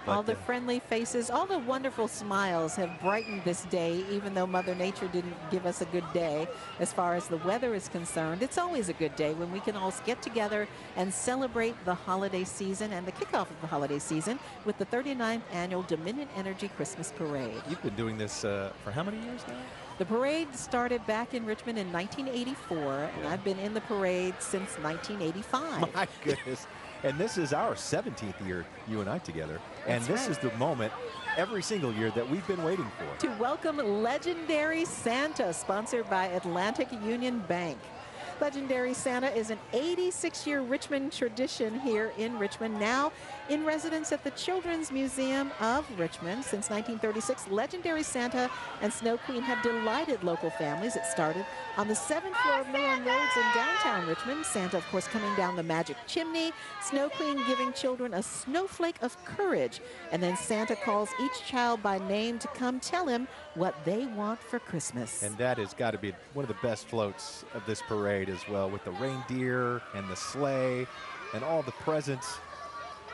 All the friendly faces, all the wonderful smiles have brightened this day, even though Mother Nature didn't give us a good day as far as the weather is concerned. It's always a good day when we can all get together and celebrate the holiday season and the kickoff of the holiday season with the 39th annual Dominion Energy Christmas Parade. You've been doing this for how many years now? The parade started back in Richmond in 1984, and I've been in the parade since 1985. My goodness. And this is our 17th year, you and I together. And this is the moment every single year that we've been waiting for. To welcome Legendary Santa, sponsored by Atlantic Union Bank. Legendary Santa is an 86-year Richmond tradition here in Richmond, now in residence at the Children's Museum of Richmond. Since 1936, Legendary Santa and Snow Queen have delighted local families. It started on the 7th floor of Mill on Roads in downtown Richmond. Santa, of course, coming down the magic chimney. Snow Queen giving children a snowflake of courage. And then Santa calls each child by name to come tell him what they want for Christmas. And that has got to be one of the best floats of this parade as well, with the reindeer and the sleigh and all the presents.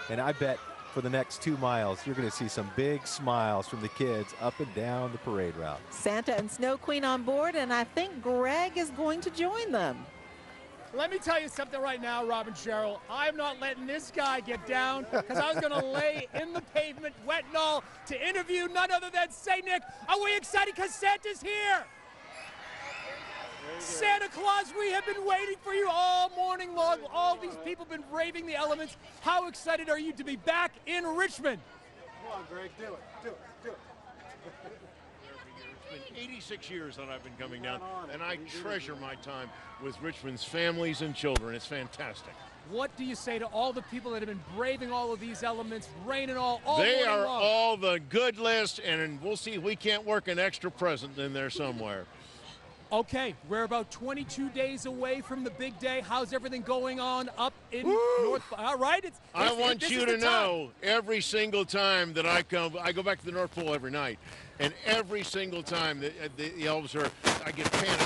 And I bet for the next 2 miles, you're going to see some big smiles from the kids up and down the parade route. Santa and Snow Queen on board, and I think Greg is going to join them. Let me tell you something right now, Robin Cheryl. I'm not letting this guy get down, because I was going to lay in the pavement, wet and all, to interview none other than St. Nick. Are we excited because Santa's here? Santa Claus, we have been waiting for you all morning long. All these people have been braving the elements. How excited are you to be back in Richmond? Come on, Greg, do it, do it, do it. It's been 86 years that I've been coming down, and I treasure my time with Richmond's families and children. It's fantastic. What do you say to all the people that have been braving all of these elements, rain and all They are long? all the good list, and we'll see if we can't work an extra present in there somewhere. Okay, we're about 22 days away from the big day. How's everything going on up in North? All right, I want you to know every single time that I come, I go back to the North Pole every night, and every single time that the elves are, I get panicked.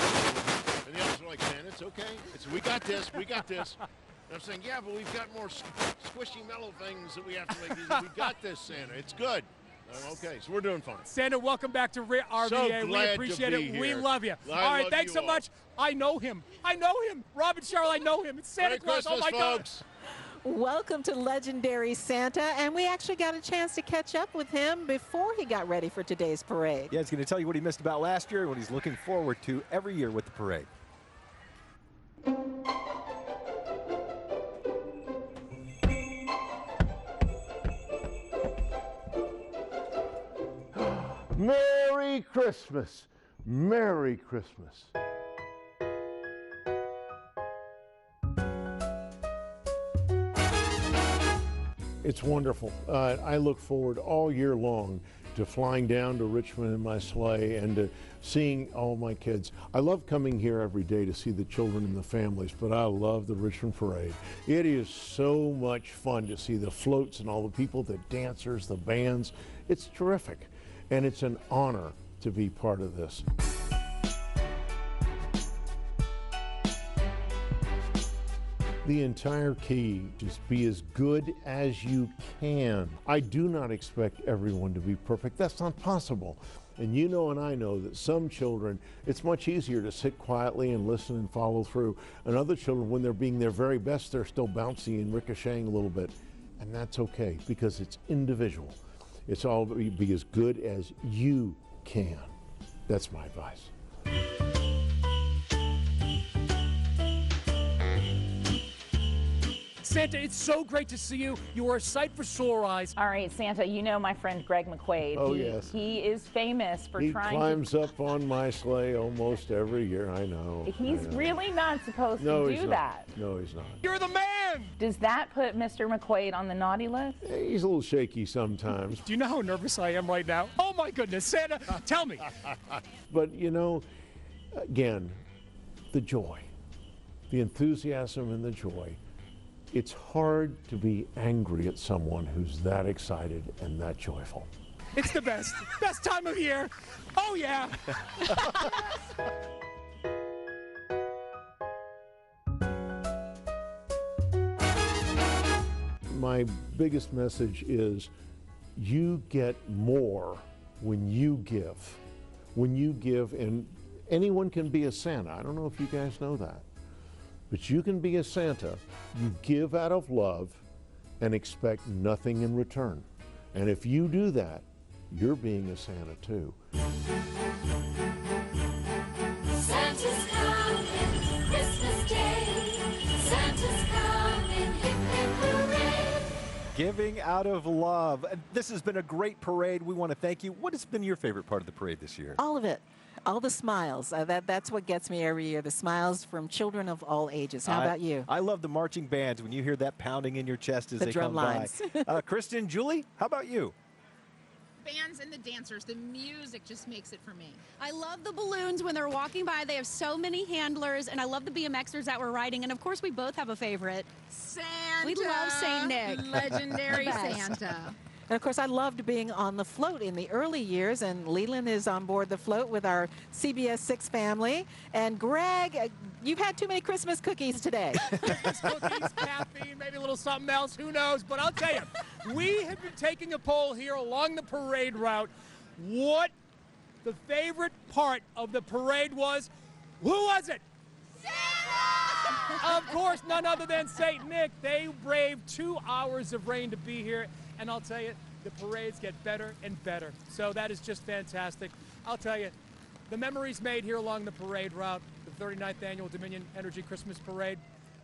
And the elves are like, man, it's okay. We got this, we got this. And I'm saying, yeah, but we've got more squishy mellow things that we have to make. We got this, Santa. It's good. Okay, so we're doing fine. Santa, welcome back to RVA. So we appreciate it. Here. We love you. I all right, love thanks you so much. I know him. I know him. Robin Cheryl, I know him. It's Santa Merry Claus. Christmas, oh, my folks. God. Welcome to Legendary Santa, and we actually got a chance to catch up with him before he got ready for today's parade. Yeah, he's going to tell you what he missed about last year and what he's looking forward to every year with the parade. Merry Christmas. Merry Christmas. It's wonderful. I look forward all year long to flying down to Richmond in my sleigh and to seeing all my kids. I love coming here every day to see the children and the families, but I love the Richmond Parade. It is so much fun to see the floats and all the people, the dancers, the bands. It's terrific. And it's an honor to be part of this. The entire key is be as good as you can. I do not expect everyone to be perfect. That's not possible. And you know and I know that some children, it's much easier to sit quietly and listen and follow through. And other children, when they're being their very best, they're still bouncy and ricocheting a little bit. And that's okay, because it's individual. It's all be as good as you can. That's my advice. Santa, it's so great to see you. You are a sight for sore eyes. All right, Santa, you know my friend Greg McQuaid. Oh, yes. He is famous for He trying climbs up on my sleigh almost every year. I know. He's really not supposed No, to he's do not. that. No, he's not. You're the man! Does that put Mr. McQuaid on the naughty list? He's a little shaky sometimes. Do you know how nervous I am right now? Oh my goodness, Santa, tell me. But you know, again, the joy, the enthusiasm and the joy. It's hard to be angry at someone who's that excited and that joyful. It's the best. Best time of year. Oh, yeah. My biggest message is you get more when you give. When you give, and anyone can be a Santa. I don't know if you guys know that. But you can be a Santa. You give out of love and expect nothing in return. And if you do that, you're being a Santa too. Santa's coming, Christmas Day. Santa's coming, hip hip hooray. Giving out of love. This has been a great parade. We want to thank you. What has been your favorite part of the parade this year? All of it. All the smiles. That's what gets me every year, the smiles from children of all ages. How about you? I love the marching bands when you hear that pounding in your chest as The they drum come lines. by. Kristen, Julie, how about you? Bands and the dancers, the music just makes it for me. I love the balloons when they're walking by. They have so many handlers, and I love the BMXers that were riding. And of course, we both have a favorite. Santa. We love Saint Nick. Legendary The best. Santa. And of course, I loved being on the float in the early years, and Leland is on board the float with our CBS 6 family. And Greg, you've had too many Christmas cookies today. Christmas cookies, caffeine, maybe a little something else, who knows? But I'll tell you, we have been taking a poll here along the parade route. What the favorite part of the parade was. Who was it? Santa! Of course, none other than St. Nick. They braved 2 hours of rain to be here. And I'll tell you, the parades get better and better. So that is just fantastic. I'll tell you, the memories made here along the parade route, the 39th Annual Dominion Energy Christmas Parade,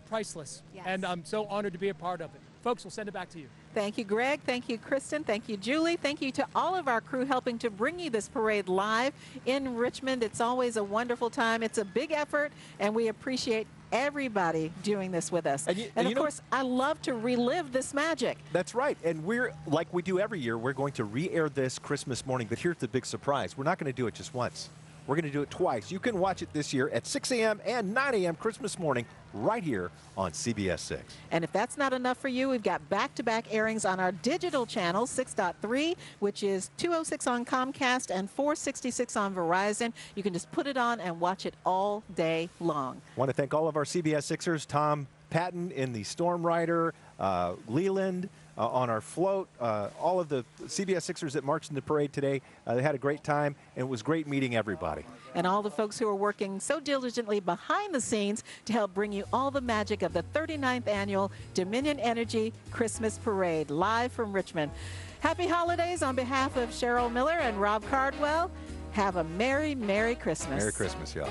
priceless. Yes. And I'm so honored to be a part of it. Folks, we'll send it back to you. Thank you, Greg. Thank you, Kristen. Thank you, Julie. Thank you to all of our crew helping to bring you this parade live in Richmond. It's always a wonderful time. It's a big effort, and we appreciate everybody doing this with us. And of course, I love to relive this magic. That's right. And we're, like we do every year, we're going to re-air this Christmas morning. But here's the big surprise. We're not going to do it just once. We're going to do it twice. You can watch it this year at 6 a.m. and 9 a.m. Christmas morning right here on CBS 6. And if that's not enough for you, we've got back-to-back airings on our digital channel, 6.3, which is 206 on Comcast and 466 on Verizon. You can just put it on and watch it all day long. Want to thank all of our CBS Sixers, Tom Patton in the Storm Rider, Leland on our float, all of the CBS Sixers that marched in the parade today. They had a great time, and it was great meeting everybody. And all the folks who are working so diligently behind the scenes to help bring you all the magic of the 39th Annual Dominion Energy Christmas Parade, live from Richmond. Happy holidays on behalf of Cheryl Miller and Rob Cardwell. Have a Merry, Merry Christmas. Merry Christmas, y'all.